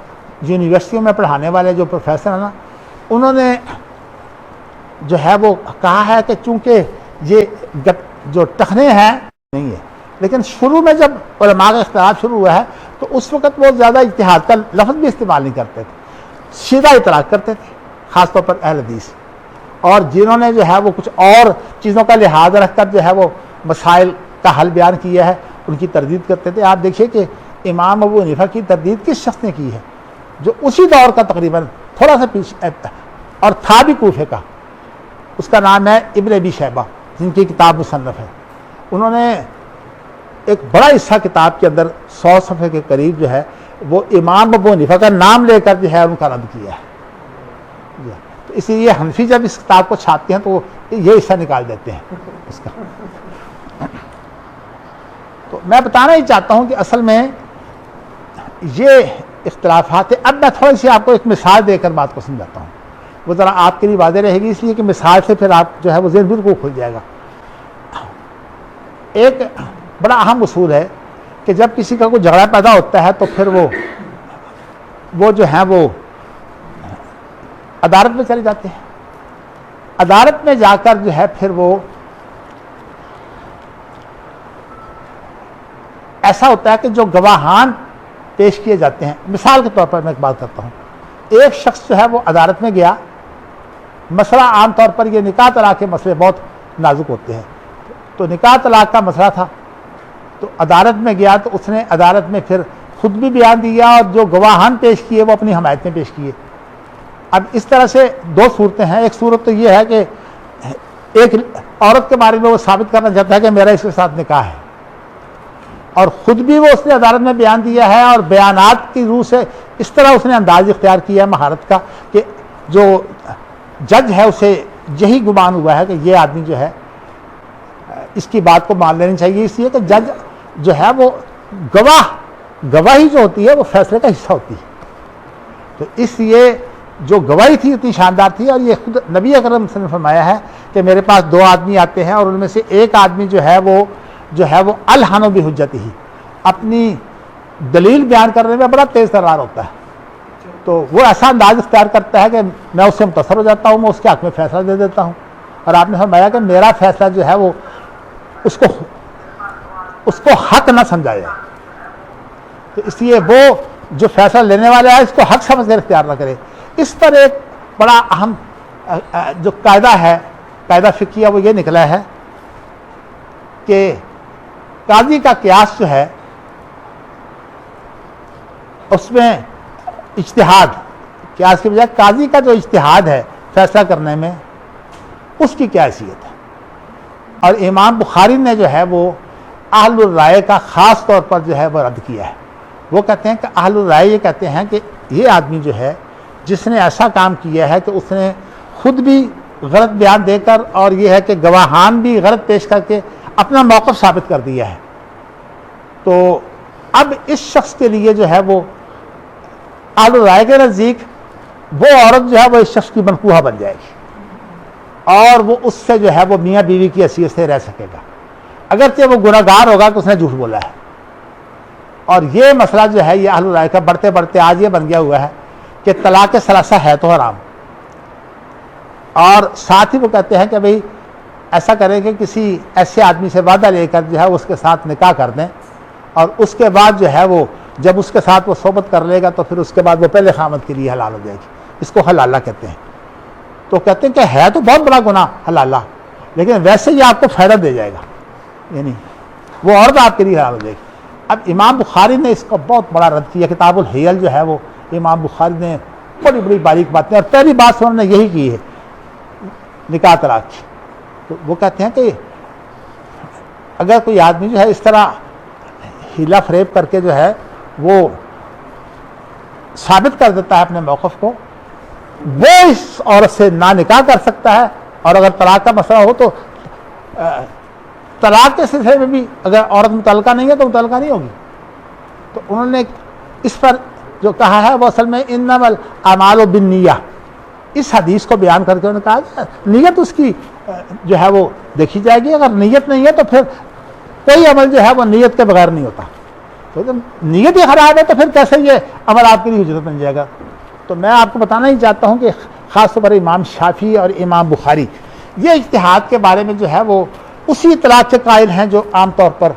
یونیورسٹیوں میں پڑھانے والے جو پروفیسر ہیں نا، انہوں نے جو ہے وہ کہا ہے کہ چونکہ یہ جو ٹخنے ہیں نہیں ہے، لیکن شروع میں جب علماء کا اختلاف شروع ہوا ہے تو اس وقت وہ زیادہ اجتہاد کا لفظ بھی استعمال نہیں کرتے تھے، سیدھا اطلاق کرتے تھے، خاص طور پر اہل حدیث۔ اور جنہوں نے جو ہے وہ کچھ اور چیزوں کا لحاظ رکھ کر جو ہے وہ مسائل کا حل بیان کیا ہے، ان کی تردید کرتے تھے۔ آپ دیکھیے کہ امام ابو حنیفہ کی تردید کس شخص نے کی ہے، جو اسی دور کا تقریباً تھوڑا سا پیچھے اور تھا بھی کوفے کا، اس کا نام ہے ابن ابی شیبہ، جن کی کتاب مصنف ہے۔ انہوں نے ایک بڑا حصہ کتاب کے اندر 100 صفحے کے قریب جو ہے وہ امام ابو حنیفہ کا نام لے کر جو ہے ان کا رد کیا ہے۔ تو اسی لیے حنفی جب اس کتاب کو چھاپتے ہیں تو یہ حصہ نکال دیتے ہیں اس کا۔ تو میں بتانا ہی چاہتا ہوں کہ اصل میں یہ اختلافات ہیں۔ اب میں تھوڑی سی آپ کو ایک مثال دے کر بات کو سمجھاتا ہوں، وہ ذرا آپ کے لیے واضح رہے گی، اس لیے کہ مثال سے پھر آپ جو ہے وہ ذہن بالکل کھل جائے گا۔ ایک بڑا اہم اصول ہے کہ جب کسی کا کوئی جھگڑا پیدا ہوتا ہے تو پھر وہ جو ہیں وہ عدالت میں چلے جاتے ہیں۔ عدالت میں جا کر جو ہے پھر وہ ایسا ہوتا ہے کہ جو گواہان پیش کیے جاتے ہیں، مثال کے طور پر میں ایک بات کرتا ہوں، ایک شخص جو ہے وہ عدالت میں گیا، مسئلہ عام طور پر یہ نکاح طلاق کے مسئلے بہت نازک ہوتے ہیں، تو نکاح طلاق کا مسئلہ تھا، تو عدالت میں گیا تو اس نے عدالت میں پھر خود بھی بیان دیا اور جو گواہان پیش کیے وہ اپنی حمایت میں پیش کیے۔ اب اس طرح سے 2 صورتیں ہیں۔ ایک صورت تو یہ ہے کہ ایک عورت کے بارے میں وہ ثابت کرنا چاہتا ہے کہ میرا اس کے ساتھ نکاح ہے، اور خود بھی وہ اس نے عدالت میں بیان دیا ہے، اور بیانات کی روح سے اس طرح اس نے انداز اختیار کیا ہے مہارت کا کہ جو جج ہے اسے یہی گمان ہوا ہے کہ یہ آدمی جو ہے اس کی بات کو مان لینی چاہیے، اس لیے کہ جج جو ہے وہ گواہی جو ہوتی ہے وہ فیصلے کا حصہ ہوتی ہے۔ تو اس لیے جو گواہی تھی اتنی شاندار تھی، اور یہ خود نبی اکرم صلی اللہ علیہ وسلم نے فرمایا ہے کہ میرے پاس 2 آدمی آتے ہیں اور ان میں سے ایک آدمی جو ہے وہ الحن بحجتہ ہی، اپنی دلیل بیان کرنے میں بڑا تیز ترار ہوتا ہے، تو وہ ایسا انداز اختیار کرتا ہے کہ میں اس سے متاثر ہو جاتا ہوں، میں اس کے حق میں فیصلہ دے دیتا ہوں، اور آپ نے فرمایا کہ میرا فیصلہ جو ہے وہ اس کو حق نہ سمجھا جائے، تو اس لیے وہ جو فیصلہ لینے والا ہے اس کو حق سمجھ کر اختیار نہ کرے۔ اس پر ایک بڑا اہم جو قاعدہ ہے، قاعدہ فقہیہ، وہ یہ نکلا ہے کہ قاضی کا قیاس جو ہے اس میں اجتہاد، قیاس کے بجائے قاضی کا جو اجتہاد ہے فیصلہ کرنے میں، اس کی کیا حیثیت ہے۔ اور امام بخاری نے جو ہے وہ اہل الرائے کا خاص طور پر جو ہے وہ رد کیا ہے۔ وہ کہتے ہیں کہ اہل الرائے یہ کہتے ہیں کہ یہ آدمی جو ہے جس نے ایسا کام کیا ہے کہ اس نے خود بھی غلط بیان دے کر اور یہ ہے کہ گواہان بھی غلط پیش کر کے اپنا موقف ثابت کر دیا ہے، تو اب اس شخص کے لیے جو ہے وہ اہل الرائے کے نزدیک وہ عورت جو ہے وہ اس شخص کی منقوہہ بن جائے گی، اور وہ اس سے جو ہے وہ میاں بیوی کی حیثیت سے رہ سکے گا، اگرچہ وہ گناہگار ہوگا کہ اس نے جھوٹ بولا ہے، اور یہ مسئلہ جو ہے یہ اہل الرائے کا بڑھتے بڑھتے آج یہ بن گیا ہوا ہے کہ طلاق ثلاثہ ہے تو حرام، اور ساتھ ہی وہ کہتے ہیں کہ بھئی ایسا کریں کہ کسی ایسے آدمی سے وعدہ لے کر جو ہے اس کے ساتھ نکاح کر دیں، اور اس کے بعد جو ہے وہ جب اس کے ساتھ وہ صحبت کر لے گا تو پھر اس کے بعد وہ پہلے خامد کے لیے حلال ہو جائے گی، اس کو حلالہ کہتے ہیں۔ تو کہتے ہیں کہ ہے تو بہت بڑا گناہ حلالہ، لیکن ویسے یہ آپ کو فائدہ دے جائے گا، یعنی وہ عورت آپ کے لیے حلال ہو جائے گی۔ اب امام بخاری نے اس کا بہت بڑا رد کیا، کتاب الحیل جو ہے وہ امام بخاری نے بڑی بڑی باریک باتیں، اور پہلی بات انہوں نے یہی کی ہے نکاح طلاق کی۔ تو وہ کہتے ہیں کہ اگر کوئی آدمی جو ہے اس طرح ہیلا فریب کر کے جو ہے وہ ثابت کر دیتا ہے اپنے موقف کو، وہ اس عورت سے نہ نکاح کر سکتا ہے، اور اگر طلاق کا مسئلہ ہو تو طلاق کے سلسلے میں بھی اگر عورت متعلقہ نہیں ہے تو متعلقہ نہیں ہوگی۔ تو انہوں نے اس پر جو کہا ہے وہ اصل میں انما الاعمال بالنیہ، اس حدیث کو بیان کر کے انہوں نے کہا نیت اس کی جو ہے وہ دیکھی جائے گی، اگر نیت نہیں ہے تو پھر کوئی عمل جو ہے وہ نیت کے بغیر نہیں ہوتا، تو جب نیت ہی خراب ہے تو پھر کیسے یہ عمل آپ کے لیے حجت بن جائے گا۔ تو میں آپ کو بتانا ہی چاہتا ہوں کہ خاص طور پر امام شافعی اور امام بخاری یہ اجتہاد کے بارے میں جو ہے وہ اسی اطلاع کے قائل ہیں جو عام طور پر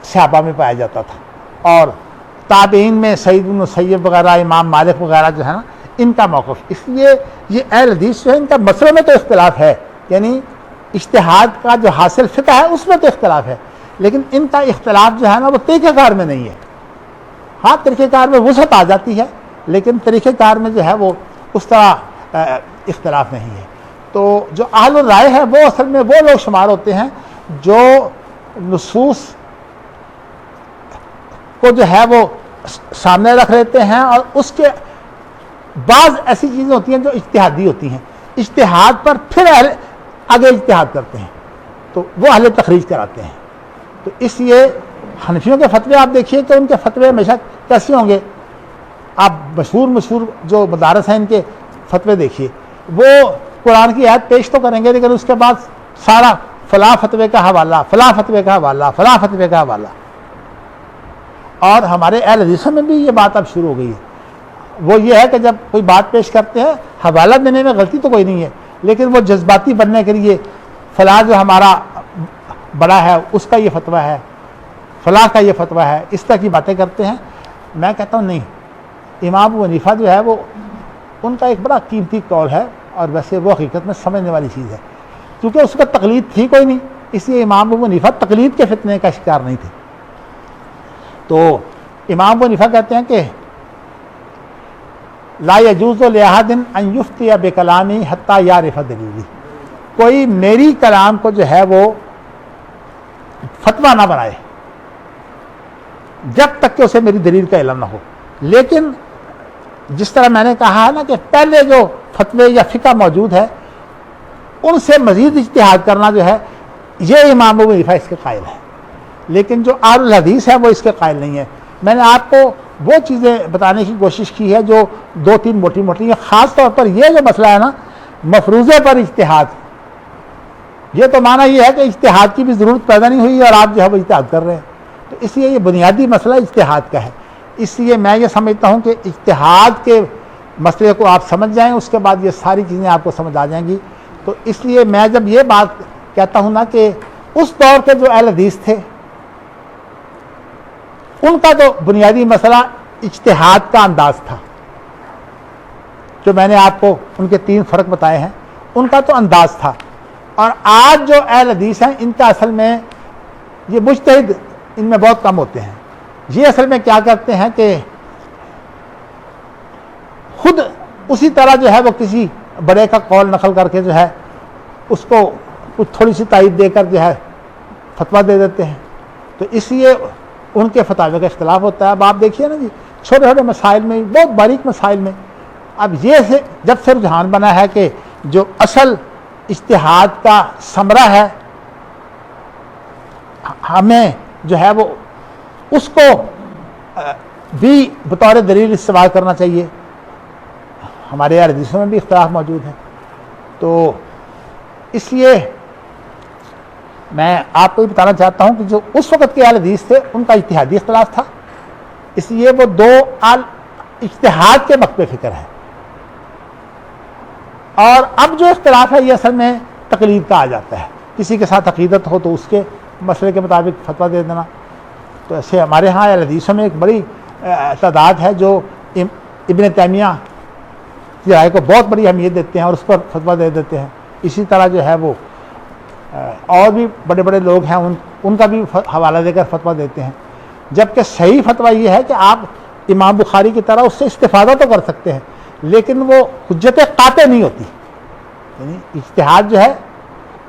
صحابہ میں پایا جاتا تھا، اور تابعین میں سعید بن مسیب وغیرہ، امام مالک وغیرہ جو ہے نا ان کا موقف۔ اس لیے یہ اہل حدیث جو ہے ان کا مسئلے میں تو اختلاف ہے، یعنی اجتہاد کا جو حاصل فقہ ہے اس میں تو اختلاف ہے، لیکن ان کا اختلاف جو ہے نا وہ طریقہ کار میں نہیں ہے۔ ہاں طریقہ کار میں وسعت آ جاتی ہے، لیکن طریقہ کار میں جو ہے وہ اس طرح اختلاف نہیں ہے۔ تو جو اہل الرائے ہے وہ اصل میں وہ لوگ شمار ہوتے ہیں جو نصوص کو جو ہے وہ سامنے رکھ لیتے ہیں، اور اس کے بعض ایسی چیزیں ہوتی ہیں جو اجتہادی ہوتی ہیں، اجتہاد پر پھر آگے اجتہاد کرتے ہیں، تو وہ اہل تخریج کراتے ہیں۔ تو اس لیے حنفیوں کے فتوے آپ دیکھیے کہ ان کے فتوے ہمیشہ کیسے ہوں گے، آپ مشہور جو مدارس ہیں ان کے فتوے دیکھیے، وہ قرآن کی آیت پیش تو کریں گے لیکن اس کے بعد سارا فلاں فتوے کا حوالہ، فلاں فتوے کا حوالہ، فلاں فتوے کا حوالہ۔ اور ہمارے اہل حدیثوں میں بھی یہ بات اب شروع ہو گئی ہے، وہ یہ ہے کہ جب کوئی بات پیش کرتے ہیں حوالہ دینے میں غلطی تو کوئی نہیں ہے، لیکن وہ جذباتی بننے کے لیے فلاں جو ہمارا بڑا ہے اس کا یہ فتویٰ ہے، فلاں کا یہ فتویٰ ہے، اس طرح کی باتیں کرتے ہیں۔ میں کہتا ہوں نہیں، امام ابو حنیفہ جو ہے وہ ان کا ایک بڑا قیمتی قول ہے، اور ویسے وہ حقیقت میں سمجھنے والی چیز ہے، کیونکہ اس کا تقلید تھی کوئی نہیں، اس لیے امام ابو حنیفہ تقلید کے فتنے کا شکار نہیں تھے۔ تو امام ابو حنیفہ کہتے ہیں کہ لا یجوز لأحد ان یفتی بکلامی حتی یعرف دلیلی، کوئی میری کلام کو جو ہے وہ فتویٰ نہ بنائے جب تک کہ اسے میری دلیل کا علم نہ ہو۔ لیکن جس طرح میں نے کہا ہے نا کہ پہلے جو فتوے یا فقہ موجود ہے ان سے مزید اجتہاد کرنا جو ہے یہ امام ابو حنیفہ اس کے قائل ہے، لیکن جو اہل الحدیث ہے وہ اس کے قائل نہیں ہے۔ میں نے آپ کو وہ چیزیں بتانے کی کوشش کی ہے جو دو تین موٹی موٹی ہیں، خاص طور پر یہ جو مسئلہ ہے نا مفروضے پر اجتہاد، یہ تو معنی یہ ہے کہ اجتہاد کی بھی ضرورت پیدا نہیں ہوئی اور آپ جو ہے وہ اجتہاد کر رہے ہیں، تو اس لیے یہ بنیادی مسئلہ اجتہاد کا ہے۔ اس لیے میں یہ سمجھتا ہوں کہ اجتہاد کے مسئلے کو آپ سمجھ جائیں، اس کے بعد یہ ساری چیزیں آپ کو سمجھ آ جائیں گی۔ تو اس لیے میں جب یہ بات کہتا ہوں نا کہ اس دور کے جو اہل حدیث تھے ان کا تو بنیادی مسئلہ اجتہاد کا انداز تھا، جو میں نے آپ کو ان کے 3 فرق بتائے ہیں، ان کا تو انداز تھا۔ اور آج جو اہل حدیث ہیں ان کا اصل میں یہ مجتہد ان میں بہت کم ہوتے ہیں۔ یہ اصل میں کیا کرتے ہیں کہ خود اسی طرح جو ہے وہ کسی بڑے کا قول نقل کر کے جو ہے اس کو کچھ تھوڑی سی تائید دے کر جو ہے فتویٰ دے دیتے ہیں، تو اس لیے ان کے فتاوی کا اختلاف ہوتا ہے۔ اب آپ دیکھیے نا جی، چھوٹے چھوٹے مسائل میں، بہت باریک مسائل میں، اب یہ جب سے رجحان بنا ہے کہ جو اصل اجتہاد کا ثمرہ ہے ہمیں جو ہے وہ اس کو بھی بطور دلیل استعمال کرنا چاہیے۔ ہمارے اہل حدیثوں میں بھی اختلاف موجود ہے، تو اس لیے میں آپ کو یہ بتانا چاہتا ہوں کہ جو اس وقت کے اہل حدیث تھے ان کا اجتہادی اختلاف تھا، اس لیے وہ دو اجتہاد کے مکتب فکر ہے. اور اب جو اختلاف ہے یہ اصل میں تقلید کا آ جاتا ہے. کسی کے ساتھ عقیدت ہو تو اس کے مسئلے کے مطابق فتویٰ دے دینا. تو ایسے ہمارے ہاں اہل حدیثوں میں ایک بڑی تعداد ہے جو ابن تیمیہ کی رائے کو بہت بڑی اہمیت دیتے ہیں اور اس پر فتویٰ دے دیتے ہیں. اسی طرح جو ہے وہ اور بھی بڑے بڑے لوگ ہیں ان کا بھی حوالہ دے کر فتویٰ دیتے ہیں. جبکہ صحیح فتویٰ یہ ہے کہ آپ امام بخاری کی طرح اس سے استفادہ تو کر سکتے ہیں لیکن وہ حجت قاطع نہیں ہوتی. یعنی اجتہاد جو ہے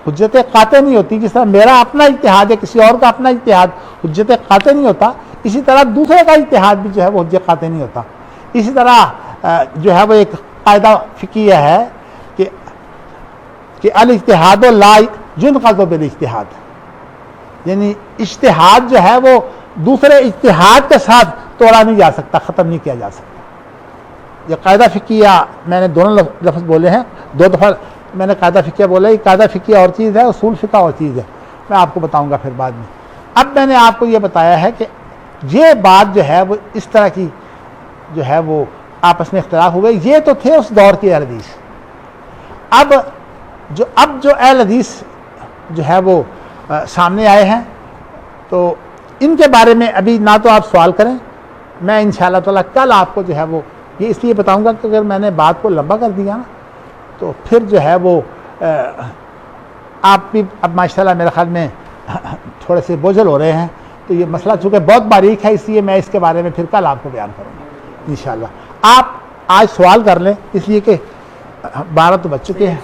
حجت قاطع نہیں ہوتی. جس طرح میرا اپنا اجتہاد ہے کسی اور کا اپنا اجتہاد حجت قاطع نہیں ہوتا, اسی طرح دوسرے کا اجتہاد بھی جو ہے وہ حجت قاطع نہیں ہوتا. اسی طرح جو ہے وہ ایک قاعدہ فقہیہ ہے کہ الاجتہاد لا ينقض بالاجتہاد, یعنی اجتہاد جو ہے وہ دوسرے اجتہاد کے ساتھ توڑا نہیں جا سکتا, ختم نہیں کیا جا سکتا. یہ قاعدہ فقہیہ میں نے دونوں لفظ بولے ہیں, دو دفعہ میں نے قاعدہ فقہیہ بولا. یہ قاعدہ فقہیہ اور چیز ہے, اصول فقہ اور چیز ہے, میں آپ کو بتاؤں گا پھر بعد میں. اب میں نے آپ کو یہ بتایا ہے کہ یہ بات جو ہے وہ اس طرح کی جو ہے وہ آپس میں اختلاف ہوئے. یہ تو تھے اس دور کے اہل حدیث. اب جو اہل حدیث جو ہے وہ سامنے آئے ہیں تو ان کے بارے میں ابھی نہ تو آپ سوال کریں, میں انشاءاللہ تعالیٰ کل آپ کو جو ہے وہ یہ اس لیے بتاؤں گا کہ اگر میں نے بات کو لمبا کر دیا نا تو پھر جو ہے وہ آپ بھی اب ماشاءاللہ میرے خیال میں تھوڑے سے بوجھل ہو رہے ہیں. تو یہ مسئلہ چونکہ بہت باریک ہے اس لیے میں اس کے بارے میں پھر کل آپ کو بیان کروں گا انشاءاللہ. آپ آج سوال کر لیں اس لیے کہ 12 تو بج چکے ہیں.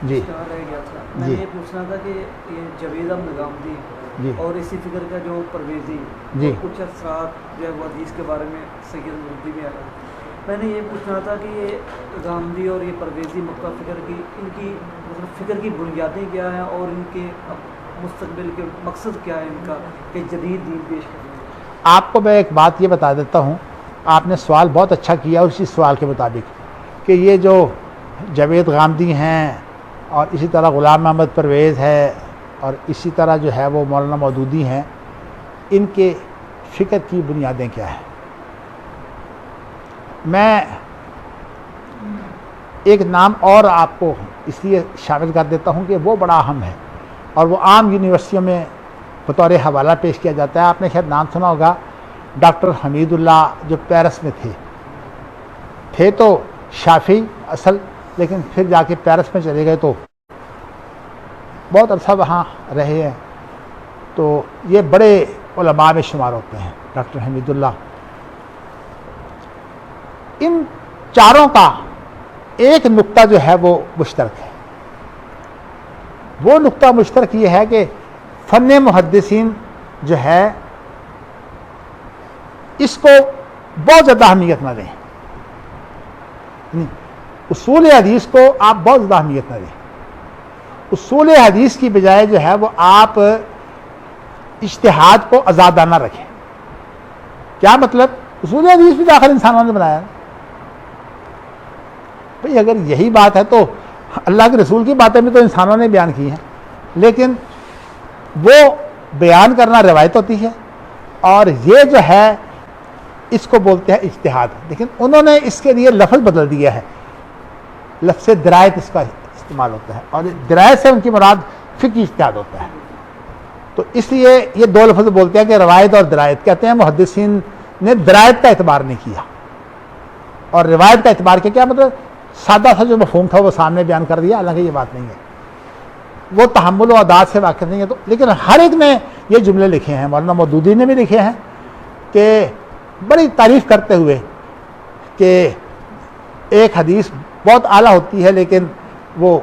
جی میں یہ پوچھنا تھا کہ یہ جاوید احمد غامدی جی اور اسی فکر کا جو پرویزی جی کچھ اثرات جو ہے وہ حدیث کے بارے میں سید نورالدین میں آیا. میں نے یہ پوچھنا تھا کہ یہ غامدی اور یہ پرویزی مکہ فکر کی ان کی مطلب فکر کی بنیادیں کیا ہیں اور ان کے مستقبل کے مقصد کیا ہے ان کا کہ جدید دین پیش کرنے. آپ کو میں ایک بات یہ بتا دیتا ہوں. آپ نے سوال بہت اچھا کیا اسی سوال کے مطابق کہ یہ جو جاوید غامدی ہیں اور اسی طرح غلام محمد پرویز ہے اور اسی طرح جو ہے وہ مولانا مودودی ہیں, ان کے فکر کی بنیادیں کیا ہیں. میں ایک نام اور آپ کو اس لیے شامل کر دیتا ہوں کہ وہ بڑا اہم ہے اور وہ عام یونیورسٹیوں میں بطور حوالہ پیش کیا جاتا ہے. آپ نے شاید نام سنا ہوگا ڈاکٹر حمید اللہ, جو پیرس میں تھے تو شافعی اصل, لیکن پھر جا کے پیرس میں چلے گئے تو بہت عرصہ وہاں رہے ہیں. تو یہ بڑے علماء میں شمار ہوتے ہیں ڈاکٹر حمید اللہ. ان چاروں کا ایک نقطہ جو ہے وہ مشترک ہے. وہ نقطہ مشترک یہ ہے کہ فن محدثین جو ہے اس کو بہت زیادہ اہمیت نہ دیں. اصول حدیث کو آپ بہت زیادہ اہمیت نہ دیں. اصول حدیث کی بجائے جو ہے وہ آپ اجتہاد کو آزادانہ رکھیں. کیا مطلب؟ اصول حدیث بھی داخل انسانوں نے بنایا. بھئی اگر یہی بات ہے تو اللہ کے رسول کی باتیں بھی تو انسانوں نے بیان کی ہیں, لیکن وہ بیان کرنا روایت ہوتی ہے اور یہ جو ہے اس کو بولتے ہیں اجتہاد. لیکن انہوں نے اس کے لیے لفظ بدل دیا ہے, لفظ درایت اس کا استعمال ہوتا ہے اور درایت سے ان کی مراد فقہی اجتہاد ہوتا ہے. تو اس لیے یہ دو لفظ بولتے ہیں کہ روایت اور درایت. کہتے ہیں محدثین نے درایت کا اعتبار نہیں کیا اور روایت کا اعتبار کیا مطلب سادہ سا جو مفہوم تھا وہ سامنے بیان کر دیا, حالانکہ یہ بات نہیں ہے. وہ تحمل و عادات سے واقف نہیں ہے. تو لیکن ہر ایک نے یہ جملے لکھے ہیں, مولانا مودودی نے بھی لکھے ہیں کہ بڑی تعریف کرتے ہوئے کہ ایک حدیث بہت اعلیٰ ہوتی ہے لیکن وہ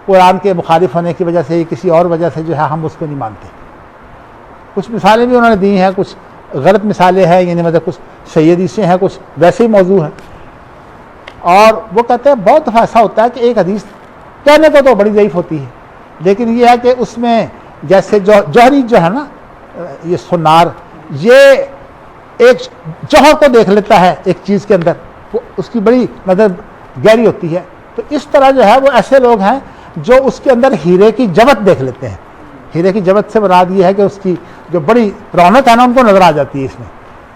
قرآن کے مخالف ہونے کی وجہ سے کسی اور وجہ سے جو ہے ہم اس کو نہیں مانتے. کچھ مثالیں بھی انہوں نے دی ہیں, کچھ غلط مثالیں ہیں, یعنی مطلب کچھ صحیح حدیثیں ہیں, کچھ ویسے ہی موضوع ہیں. اور وہ کہتے ہیں بہت دفعہ ایسا ہوتا ہے کہ ایک حدیث کہنے کو تو بڑی ضعیف ہوتی ہے لیکن یہ ہے کہ اس میں جیسے جوہری جو ہے نا یہ سنار, یہ ایک جوہر کو دیکھ لیتا ہے ایک چیز کے اندر, وہ اس کی بڑی نظر گہری ہوتی ہے. تو اس طرح جو ہے وہ ایسے لوگ ہیں جو اس کے اندر ہیرے کی جوت دیکھ لیتے ہیں. ہیرے کی جوت سے مراد یہ ہے کہ اس کی جو بڑی رونق ہے نا ان کو نظر آ جاتی ہے اس میں.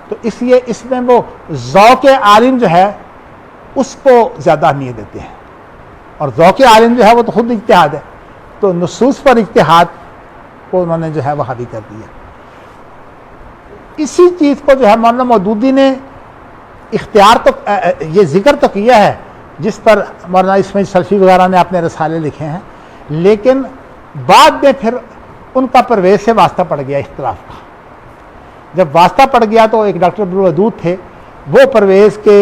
تو اس لیے اس میں وہ ذوق عالم جو ہے اس کو زیادہ اہمیت دیتے ہیں، اور ذوق عالم جو ہے وہ تو خود اجتہاد ہے، تو نصوص پر اجتہاد کو انہوں نے جو ہے وہ حاوی کر دیا۔ اسی چیز کو جو ہے مولانا مودودی نے اختیار تو یہ ذکر تو کیا ہے، جس پر مولانا اسماعیل سلفی وغیرہ نے اپنے رسالے لکھے ہیں، لیکن بعد میں پھر ان کا پرویز سے واسطہ پڑ گیا اختلاف کا۔ جب واسطہ پڑ گیا تو ایک ڈاکٹر عبدالودود تھے، وہ پرویز کے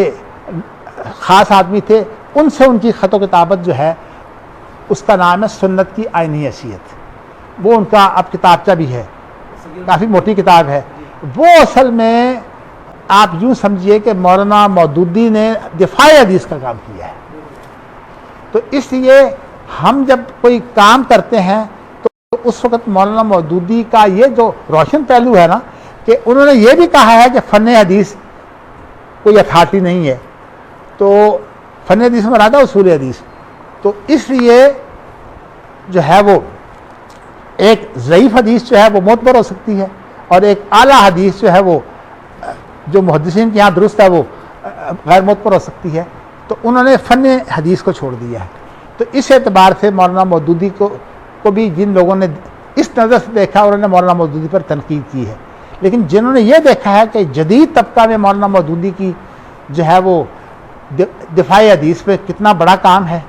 خاص آدمی تھے، ان سے ان کی خط و کتابت جو ہے اس کا نام ہے سنت کی آئینی حیثیت، وہ ان کا اب کتابچہ بھی ہے، کافی موٹی کتاب ہے۔ وہ اصل میں آپ یوں سمجھیے کہ مولانا مودودی نے دفاع حدیث کا کام کیا ہے۔ تو اس لیے ہم جب کوئی کام کرتے ہیں تو اس وقت مولانا مودودی کا یہ جو روشن پہلو ہے نا، کہ انہوں نے یہ بھی کہا ہے کہ فن حدیث کوئی اتھارٹی نہیں ہے، تو فن حدیث میں مراد ہے اصول حدیث، تو اس لیے جو ہے وہ ایک ضعیف حدیث جو ہے وہ معتبر ہو سکتی ہے، اور ایک اعلیٰ حدیث جو ہے وہ جو محدثین کے یہاں درست ہے وہ غیر معتبر ہو سکتی ہے۔ تو انہوں نے فن حدیث کو چھوڑ دیا ہے۔ تو اس اعتبار سے مولانا مودودی کو بھی جن لوگوں نے اس نظر سے دیکھا، انہوں نے مولانا مودودی پر تنقید کی ہے، لیکن جنہوں نے یہ دیکھا ہے کہ جدید طبقہ میں مولانا مودودی کی جو ہے وہ دفاع حدیث پہ کتنا بڑا کام ہے،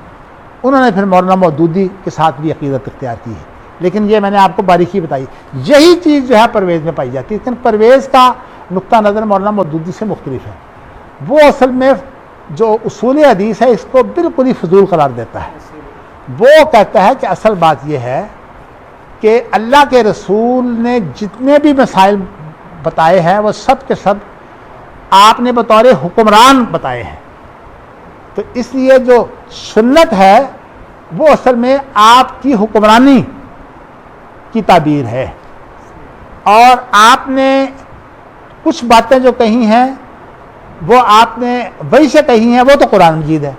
انہوں نے پھر مولانا مودودی کے ساتھ بھی عقیدت اختیار کی ہے۔ لیکن یہ میں نے آپ کو باریکی بتائی، یہی چیز جو ہے پرویز میں پائی جاتی ہے، لیکن پرویز کا نقطہ نظر مولانا مودودی سے مختلف ہے۔ وہ اصل میں جو اصول حدیث ہے اس کو بالکل ہی فضول قرار دیتا ہے۔ وہ کہتا ہے کہ اصل بات یہ ہے کہ اللہ کے رسول نے جتنے بھی مسائل بتائے ہیں وہ سب کے سب آپ نے بطور حکمران بتائے ہیں، تو اس لیے جو سنت ہے وہ اصل میں آپ کی حکمرانی کی تعبیر ہے، اور آپ نے کچھ باتیں جو کہی ہیں وہ آپ نے وہی سے کہی ہیں، وہ تو قرآن مجید ہے،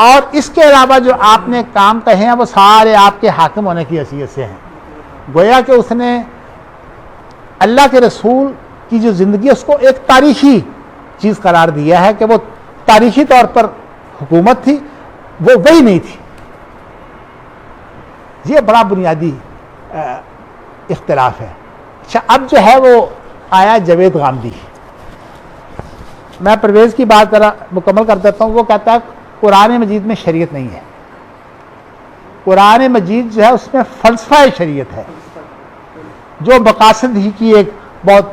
اور اس کے علاوہ جو آپ نے کام کہے ہیں وہ سارے آپ کے حاکم ہونے کی حیثیت سے ہیں۔ گویا کہ اس نے اللہ کے رسول کی جو زندگی ہے اس کو ایک تاریخی چیز قرار دیا ہے کہ وہ تاریخی طور پر حکومت تھی، وہ وہی نہیں تھی۔ یہ بڑا بنیادی اختلاف ہے۔ اچھا، اب جو ہے وہ آیا جاوید غامدی، میں پرویز کی بات ذرا مکمل کر دیتا ہوں۔ وہ کہتا ہے قرآن مجید میں شریعت نہیں ہے، قرآن مجید جو ہے اس میں فلسفہ شریعت ہے، جو مقاصد ہی کی ایک بہت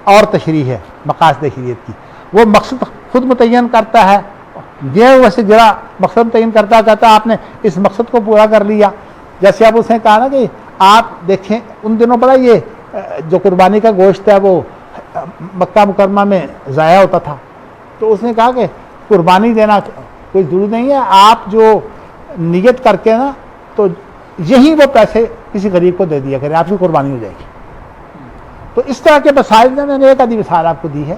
اور تشریح ہے، مقاصد شریعت کی۔ وہ مقصد خود متعین کرتا ہے، یہ ویسے جرا مقصد متعین کرتا ہے، کہتا ہے آپ نے اس مقصد کو پورا کر لیا۔ جیسے اب اس نے کہا نا کہ آپ دیکھیں ان دنوں بڑا یہ جو قربانی کا گوشت ہے وہ مکہ مکرمہ میں ضائع ہوتا تھا، تو اس نے کہا کہ قربانی دینا کوئی ضروری نہیں ہے، آپ جو نیت کر کے نا تو یہی وہ پیسے کسی غریب کو دے دیا کریں، آپ کی قربانی ہو جائے گی۔ تو اس طرح کے مسائل میں نے ایک آدھی مثال آپ کو دی ہے۔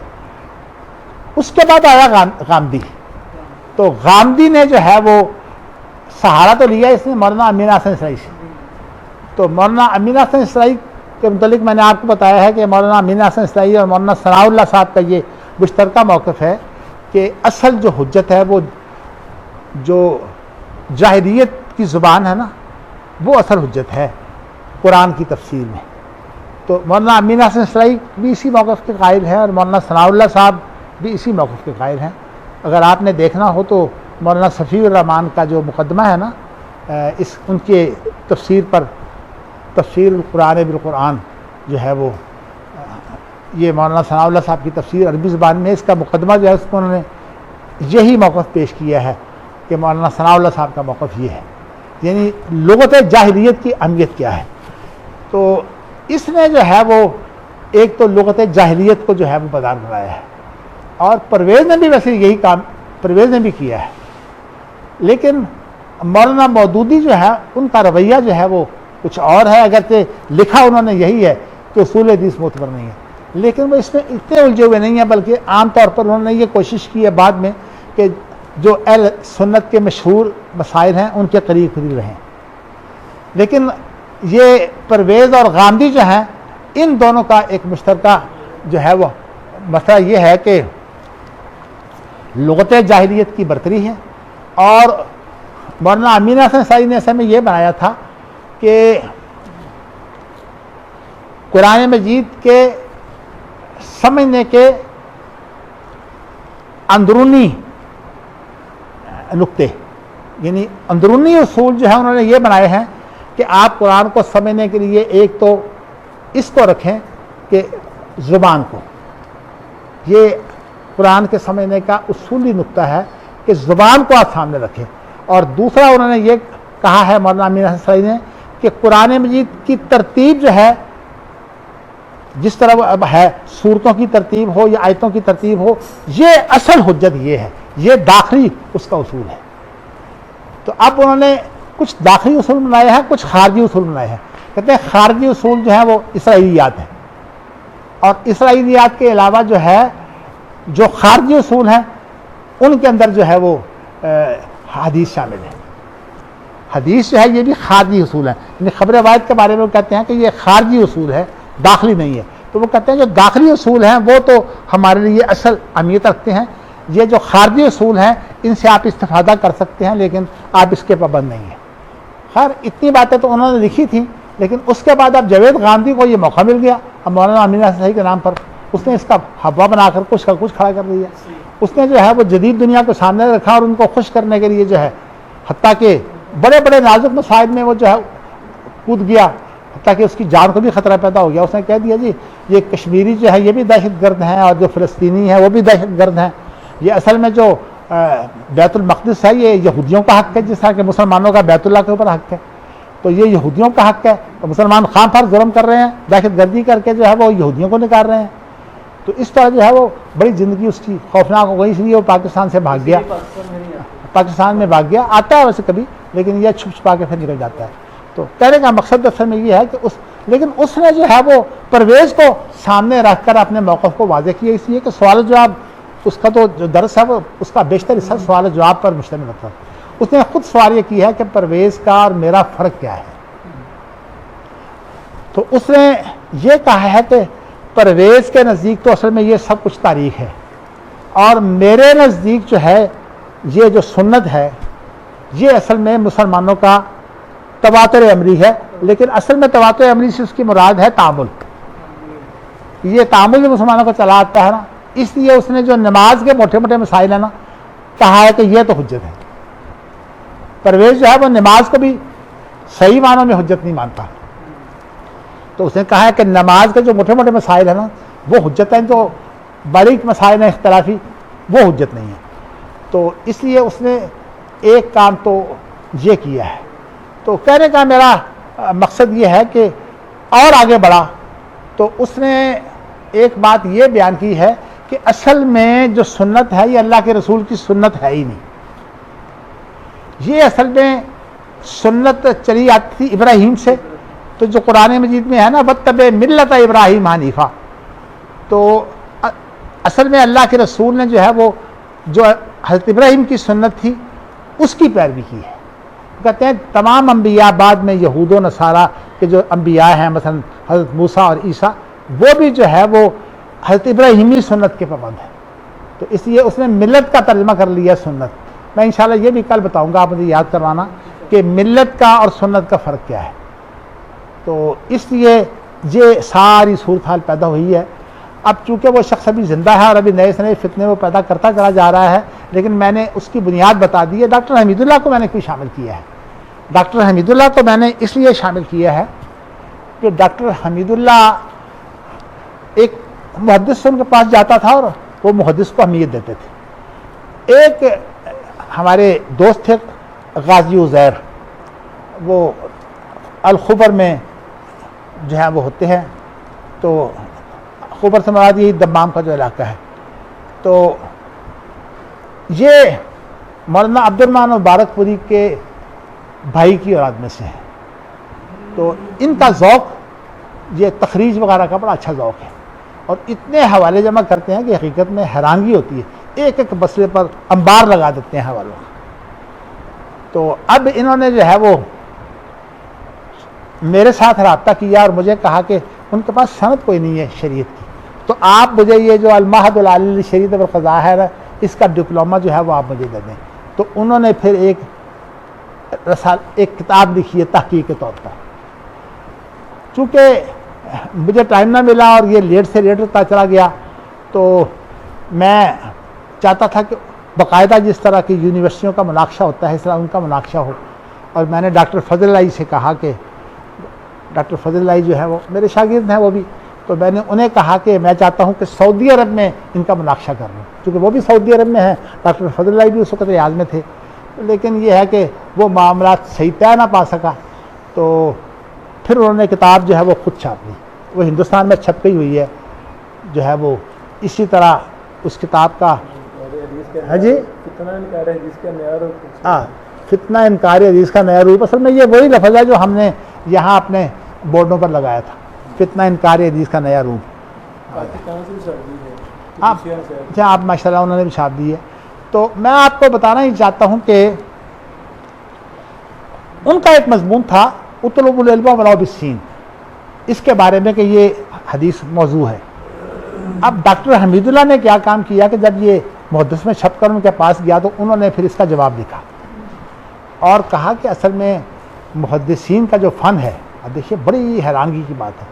اس کے بعد آیا غامدی، تو غامدی نے جو ہے وہ سہارا تو لیا اس نے مولانا امین حسن اسرائی سے۔ تو مولانا امین حسن اسرائی کے متعلق میں نے آپ کو بتایا ہے کہ مولانا امین حسن اسرائی اور مولانا ثناء اللہ صاحب کا یہ مشترکہ موقف ہے کہ اصل جو حجت ہے وہ جو جاہلیت کی زبان ہے نا وہ اصل حجت ہے قرآن کی تفسیر میں۔ تو مولانا امین حسن اسرائی بھی اسی موقف کے قائل ہیں، اور مولانا ثناء اللہ صاحب بھی اسی موقف کے قائل ہیں۔ اگر آپ نے دیکھنا ہو تو مولانا صفی الرحمان کا جو مقدمہ ہے نا ان کے تفسیر پر، تفسیر القرآن بالقرآن جو ہے وہ، یہ مولانا ثناء اللہ صاحب کی تفسیر عربی زبان میں، اس کا مقدمہ جو ہے اس کو انہوں نے یہی موقف پیش کیا ہے کہ مولانا ثناء اللہ صاحب کا موقف یہ ہے، یعنی لغت جاہلیت کی اہمیت کیا ہے۔ تو اس نے جو ہے وہ ایک تو لغت جاہلیت کو جو ہے وہ بدار بنایا ہے، اور پرویز نے بھی ویسے یہی کام پرویز نے بھی کیا ہے، لیکن مولانا مودودی جو ہے ان کا رویہ جو ہے وہ کچھ اور ہے، اگرچہ لکھا انہوں نے یہی ہے کہ اصول حدیث معتبر نہیں ہے، لیکن وہ اس میں اتنے الجھے ہوئے نہیں ہیں، بلکہ عام طور پر انہوں نے یہ کوشش کی ہے بعد میں کہ جو اہل سنت کے مشہور مسائل ہیں ان کے قریب قریب رہیں۔ لیکن یہ پرویز اور غامدی جو ہیں ان دونوں کا ایک مشترکہ جو ہے وہ مسئلہ یہ ہے کہ لغت جاہلیت کی برتری ہے، اور مولانا امین حسن سعید نے اصل میں یہ بنایا تھا کہ قرآن مجید کے سمجھنے کے اندرونی نقطے، یعنی اندرونی اصول جو ہے انہوں نے یہ بنائے ہیں کہ آپ قرآن کو سمجھنے کے لیے ایک تو اس کو رکھیں کہ زبان کو، یہ قرآن کے سمجھنے کا اصولی نقطہ ہے کہ زبان کو آپ سامنے رکھیں، اور دوسرا انہوں نے یہ کہا ہے مولانا امین حسن سعید نے کہ قرآن مجید کی ترتیب جو ہے جس طرح وہ اب ہے، صورتوں کی ترتیب ہو یا آیتوں کی ترتیب ہو، یہ اصل حجت یہ ہے، یہ داخلی اس کا اصول ہے۔ تو اب انہوں نے کچھ داخلی اصول بنائے ہیں، کچھ خارجی اصول بنائے ہیں۔ کہتے ہیں خارجی اصول جو ہیں وہ اسرائیلیات ہیں، اور اسرائیلیات کے علاوہ جو ہے جو خارجی اصول ہیں ان کے اندر جو ہے وہ حدیث شامل ہے۔ حدیث جو ہے یہ بھی خارجی اصول ہے، یعنی خبر روایت کے بارے میں وہ کہتے ہیں کہ یہ خارجی اصول ہے، داخلی نہیں ہے۔ تو وہ کہتے ہیں جو داخلی اصول ہیں وہ تو ہمارے لیے اصل اہمیت رکھتے ہیں، یہ جو خارجی اصول ہیں ان سے آپ استفادہ کر سکتے ہیں لیکن آپ اس کے پابند نہیں ہیں۔ خیر اتنی باتیں تو انہوں نے لکھی تھیں، لیکن اس کے بعد اب جاوید غامدی کو یہ موقع مل گیا، اب مولانا امین حسن سعید کے نام پر اس نے اس کا حوا بنا کر کچھ کھڑا کر دیا۔ اس نے جو ہے وہ جدید دنیا کو سامنے رکھا اور ان کو خوش کرنے کے لیے جو ہے حتیٰ کہ بڑے بڑے نازک مسائل میں وہ جو ہے کود گیا، حتیٰ کہ اس کی جان کو بھی خطرہ پیدا ہو گیا۔ اس نے کہہ دیا جی یہ کشمیری جو ہے یہ بھی دہشت گرد ہیں، اور جو فلسطینی ہے وہ بھی دہشت گرد ہیں، یہ اصل میں جو بیت المقدس ہے یہ یہودیوں کا حق ہے، جس طرح کہ مسلمانوں کا بیت اللہ کے اوپر حق ہے، تو یہ یہودیوں کا حق ہے، تو مسلمان خام خواہ ظلم کر رہے ہیں، دہشت گردی کر کے جو ہے وہ یہودیوں کو نکال رہے ہیں۔ تو اس طرح جو ہے وہ بڑی زندگی اس کی خوفناک ہو گئی، اس لیے وہ پاکستان سے بھاگ گیا، پاکستان میں بھاگ گیا، آتا ہے ویسے کبھی لیکن یہ چھپ چھپا کے پھر نکل جاتا ہے۔ تو کہنے کا مقصد اصل میں یہ ہے کہ لیکن اس نے جو ہے وہ پرویز کو سامنے رکھ کر اپنے موقف کو واضح کیا، اس لیے کہ سوال و جواب اس کا تو جو درس ہے وہ اس کا بیشتر حصہ سوال و جواب پر مشتمل ہوتا ہے۔ اس نے خود سوال یہ کیا ہے کہ پرویز کا اور میرا فرق کیا ہے، تو اس نے یہ کہا ہے کہ پرویز کے نزدیک تو اصل میں یہ سب کچھ تاریخ ہے، اور میرے نزدیک جو ہے یہ جو سنت ہے یہ اصل میں مسلمانوں کا تواتر امری ہے، لیکن اصل میں تواتر امری سے اس کی مراد ہے تعامل، یہ تعامل جو مسلمانوں کو چلا آتا ہے نا، اس لیے اس نے جو نماز کے موٹے موٹے مسائل ہیں نا کہا ہے کہ یہ تو حجت ہے۔ پرویز جو ہے وہ نماز کو بھی صحیح معنوں میں حجت نہیں مانتا، تو اس نے کہا ہے کہ نماز کے جو موٹے موٹے مسائل ہیں نا وہ حجت ہیں، جو باریک مسائل ہیں اختلافی وہ حجت نہیں ہے۔ تو اس لیے اس نے ایک کام تو یہ کیا ہے۔ تو کہنے کا میرا مقصد یہ ہے کہ اور آگے بڑھا تو اس نے ایک بات یہ بیان کی ہے کہ اصل میں جو سنت ہے یہ اللہ کے رسول کی سنت ہے ہی نہیں، یہ اصل میں سنت چلی آتی تھی ابراہیم سے، تو جو قرآن مجید میں ہے نا وَاتَّبِعْ مِلَّةَ ابراہیم حنیفا، تو اصل میں اللہ کے رسول نے جو ہے وہ جو حضرت ابراہیم کی سنت تھی اس کی پیروی کی ہے۔ کہتے ہیں تمام انبیاء بعد میں یہود و نصارہ کے جو انبیاء ہیں مثلا حضرت موسیٰ اور عیسیٰ وہ بھی جو ہے وہ حضرت ابراہیمی سنت کے پابند ہیں، تو اس لیے اس نے ملت کا ترجمہ کر لیا سنت۔ میں انشاءاللہ یہ بھی کل بتاؤں گا، آپ مجھے یاد کروانا کہ ملت کا اور سنت کا فرق کیا ہے۔ تو اس لیے یہ ساری صورتحال پیدا ہوئی ہے۔ اب چونکہ وہ شخص ابھی زندہ ہے اور ابھی نئے سے نئے فتنے وہ پیدا کرتا چلا جا رہا ہے، لیکن میں نے اس کی بنیاد بتا دی ہے۔ ڈاکٹر حمید اللہ کو میں نے کیوں شامل کیا ہے؟ ڈاکٹر حمید اللہ کو میں نے اس لیے شامل کیا ہے کہ ڈاکٹر حمید اللہ ایک محدث سے ان کے پاس جاتا تھا اور وہ محدث کو اہمیت دیتے تھے۔ ایک ہمارے دوست تھے غازی عزیر، وہ الخبر میں جو ہے وہ ہوتے ہیں، تو خبر سے مراد یہی دمام کا جو علاقہ ہے، تو یہ مولانا عبد الرحمن مبارک پوری کے بھائی کی اولاد میں سے ہے، تو ان کا ذوق یہ تخریج وغیرہ کا بڑا اچھا ذوق ہے، اور اتنے حوالے جمع کرتے ہیں کہ حقیقت میں حیرانگی ہوتی ہے، ایک ایک مسئلے پر انبار لگا دیتے ہیں حوالوں۔ تو اب انہوں نے جو ہے وہ میرے ساتھ رابطہ کیا اور مجھے کہا کہ ان کے پاس سند کوئی نہیں ہے شریعت کی، تو آپ مجھے یہ جو المعہد العالی للشریعت والقضاء ہے نا، اس کا ڈپلوما جو ہے وہ آپ مجھے دے دیں۔ تو انہوں نے پھر ایک کتاب لکھی ہے تحقیق کے طور پر۔ چونکہ مجھے ٹائم نہ ملا اور یہ لیٹ سے لیٹ ہوتا چلا گیا، تو میں چاہتا تھا کہ باقاعدہ جس طرح کی یونیورسٹیوں کا مناقشہ ہوتا ہے اس طرح ان کا مناقشہ ہو، اور میں نے ڈاکٹر فضل اللہ سے کہا کہ ڈاکٹر فضل اللہ جو ہے وہ میرے شاگرد ہیں وہ بھی، تو میں نے انہیں کہا کہ میں چاہتا ہوں کہ سعودی عرب میں ان کا مناقشہ کر لوں، کیونکہ وہ بھی سعودی عرب میں ہیں، ڈاکٹر فضل اللہ بھی اس وقت ریاض میں تھے، لیکن یہ ہے کہ وہ معاملات صحیح طے نہ پا سکا، تو پھر انہوں نے کتاب جو ہے وہ خود چھاپ لی، وہ ہندوستان میں چھپ گئی ہوئی ہے جو ہے وہ اسی طرح اس کتاب کا ہاں جی فتنہ انکار حدیث کا نیا روپ، اصل میں یہ وہی لفظ ہے جو ہم نے یہاں اپنے بورڈوں پر لگایا تھا، فتنہ انکار حدیث کا نیا روپ۔ آپ ماشاء اللہ انہوں نے بھی چھاپ دی ہے۔ تو میں آپ کو بتانا ہی چاہتا ہوں کہ ان کا ایک مضمون تھا اطلبوا العلم ولو بالسین، اس کے بارے میں کہ یہ حدیث موضوع ہے۔ اب ڈاکٹر حمید اللہ نے کیا کام کیا کہ جب یہ محدث میں چھپ کر ان کے پاس گیا تو انہوں نے پھر اس کا جواب لکھا اور کہا کہ اصل میں محدثین کا جو فن ہے، اب دیکھیے بڑی حیرانگی کی بات ہے،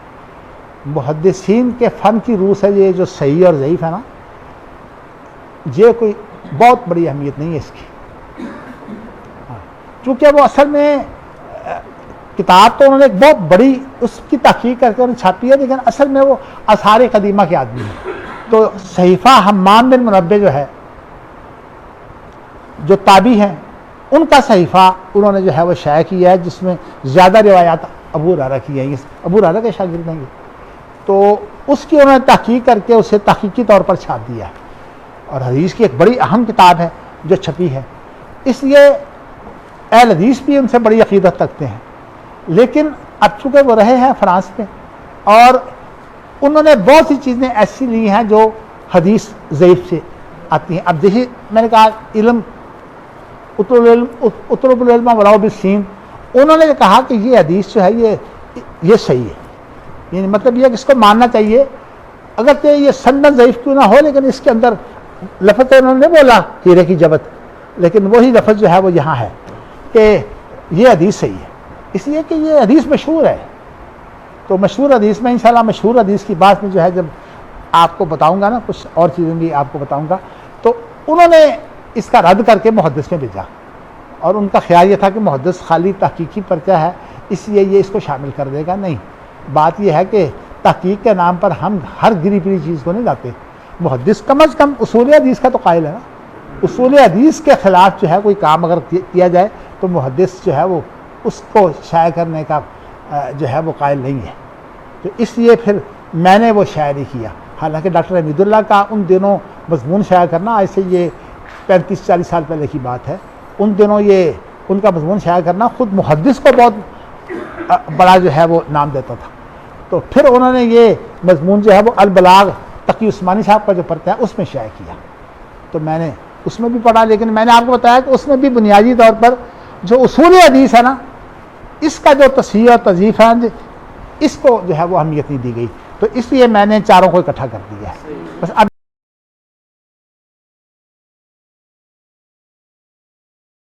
محدثین کے فن کی روح سے یہ جو صحیح اور ضعیف ہے نا، یہ کوئی بہت بڑی اہمیت نہیں ہے اس کی، چونکہ وہ اصل میں کتاب تو انہوں نے ایک بہت بڑی اس کی تحقیق کر کے انہوں نے چھاپی ہے، لیکن اصل میں وہ آثار قدیمہ کے آدمی ہیں۔ تو صحیفہ حمام بن منبہ جو ہے، جو تابعی ہیں، ان کا صحیفہ انہوں نے جو ہے وہ شائع کیا ہے، جس میں زیادہ روایات ابو ہریرہ کی ہیں، ابو ہریرہ کے شاگرد ہیں، تو اس کی انہوں نے تحقیق کر کے اسے تحقیقی طور پر چھاپ دیا ہے، اور حدیث کی ایک بڑی اہم کتاب ہے جو چھپی ہے، اس لیے اہل حدیث بھی ان سے بڑی عقیدت رکھتے ہیں۔ لیکن اب چونکہ وہ رہے ہیں فرانس میں، اور انہوں نے بہت سی چیزیں ایسی لی ہیں جو حدیث ضعیف سے آتی ہیں۔ اب دیکھیے میں نے کہا علم اطلب العلم ولو بالسین، انہوں نے کہا کہ یہ حدیث جو ہے یہ صحیح ہے، یعنی مطلب یہ کہ اس کو ماننا چاہیے، اگرچہ یہ سند ضعیف کیوں نہ ہو، لیکن اس کے اندر لفظ تو انہوں نے بولا ہیرے کی جبت، لیکن وہی لفظ جو ہے وہ یہاں ہے کہ یہ حدیث صحیح ہے، اس لیے کہ یہ حدیث مشہور ہے۔ تو مشہور حدیث میں انشاءاللہ مشہور حدیث کی بات میں جو ہے جب آپ کو بتاؤں گا نا، کچھ اور چیزیں بھی آپ کو بتاؤں گا، تو انہوں نے اس کا رد کر کے محدث میں بھیجا، اور ان کا خیال یہ تھا کہ محدث خالی تحقیقی پرچہ ہے اس لیے یہ اس کو شامل کر دے گا، نہیں، بات یہ ہے کہ تحقیق کے نام پر ہم ہر گری پری چیز کو نہیں لاتے، محدث کم از کم اصول حدیث کا تو قائل ہے نا، اصول حدیث کے خلاف جو ہے کوئی کام اگر کیا جائے تو محدث جو ہے وہ اس کو شائع کرنے کا جو ہے وہ قائل نہیں ہے، تو اس لیے پھر میں نے وہ شائع نہیں کیا۔ حالانکہ ڈاکٹر حمید اللہ کا ان دنوں مضمون شائع کرنا، آج سے یہ 35-40 سال پہلے کی بات ہے، ان دنوں یہ ان کا مضمون شائع کرنا خود محدث کو بہت بڑا جو ہے وہ نام دیتا تھا۔ تو پھر انہوں نے یہ مضمون جو ہے وہ البلاغ تقی عثمانی صاحب کا جو پڑھتا ہے اس میں شائع کیا، تو میں نے اس میں بھی پڑھا، لیکن میں نے آپ کو بتایا کہ اس میں بھی بنیادی طور پر جو اصول حدیث ہے نا، اس کا جو تصحیح اور تضعیف ہے اس کو جو ہے وہ اہمیت نہیں دی گئی، تو اس لیے میں نے چاروں کو اکٹھا کر دیا ہے بس۔ اب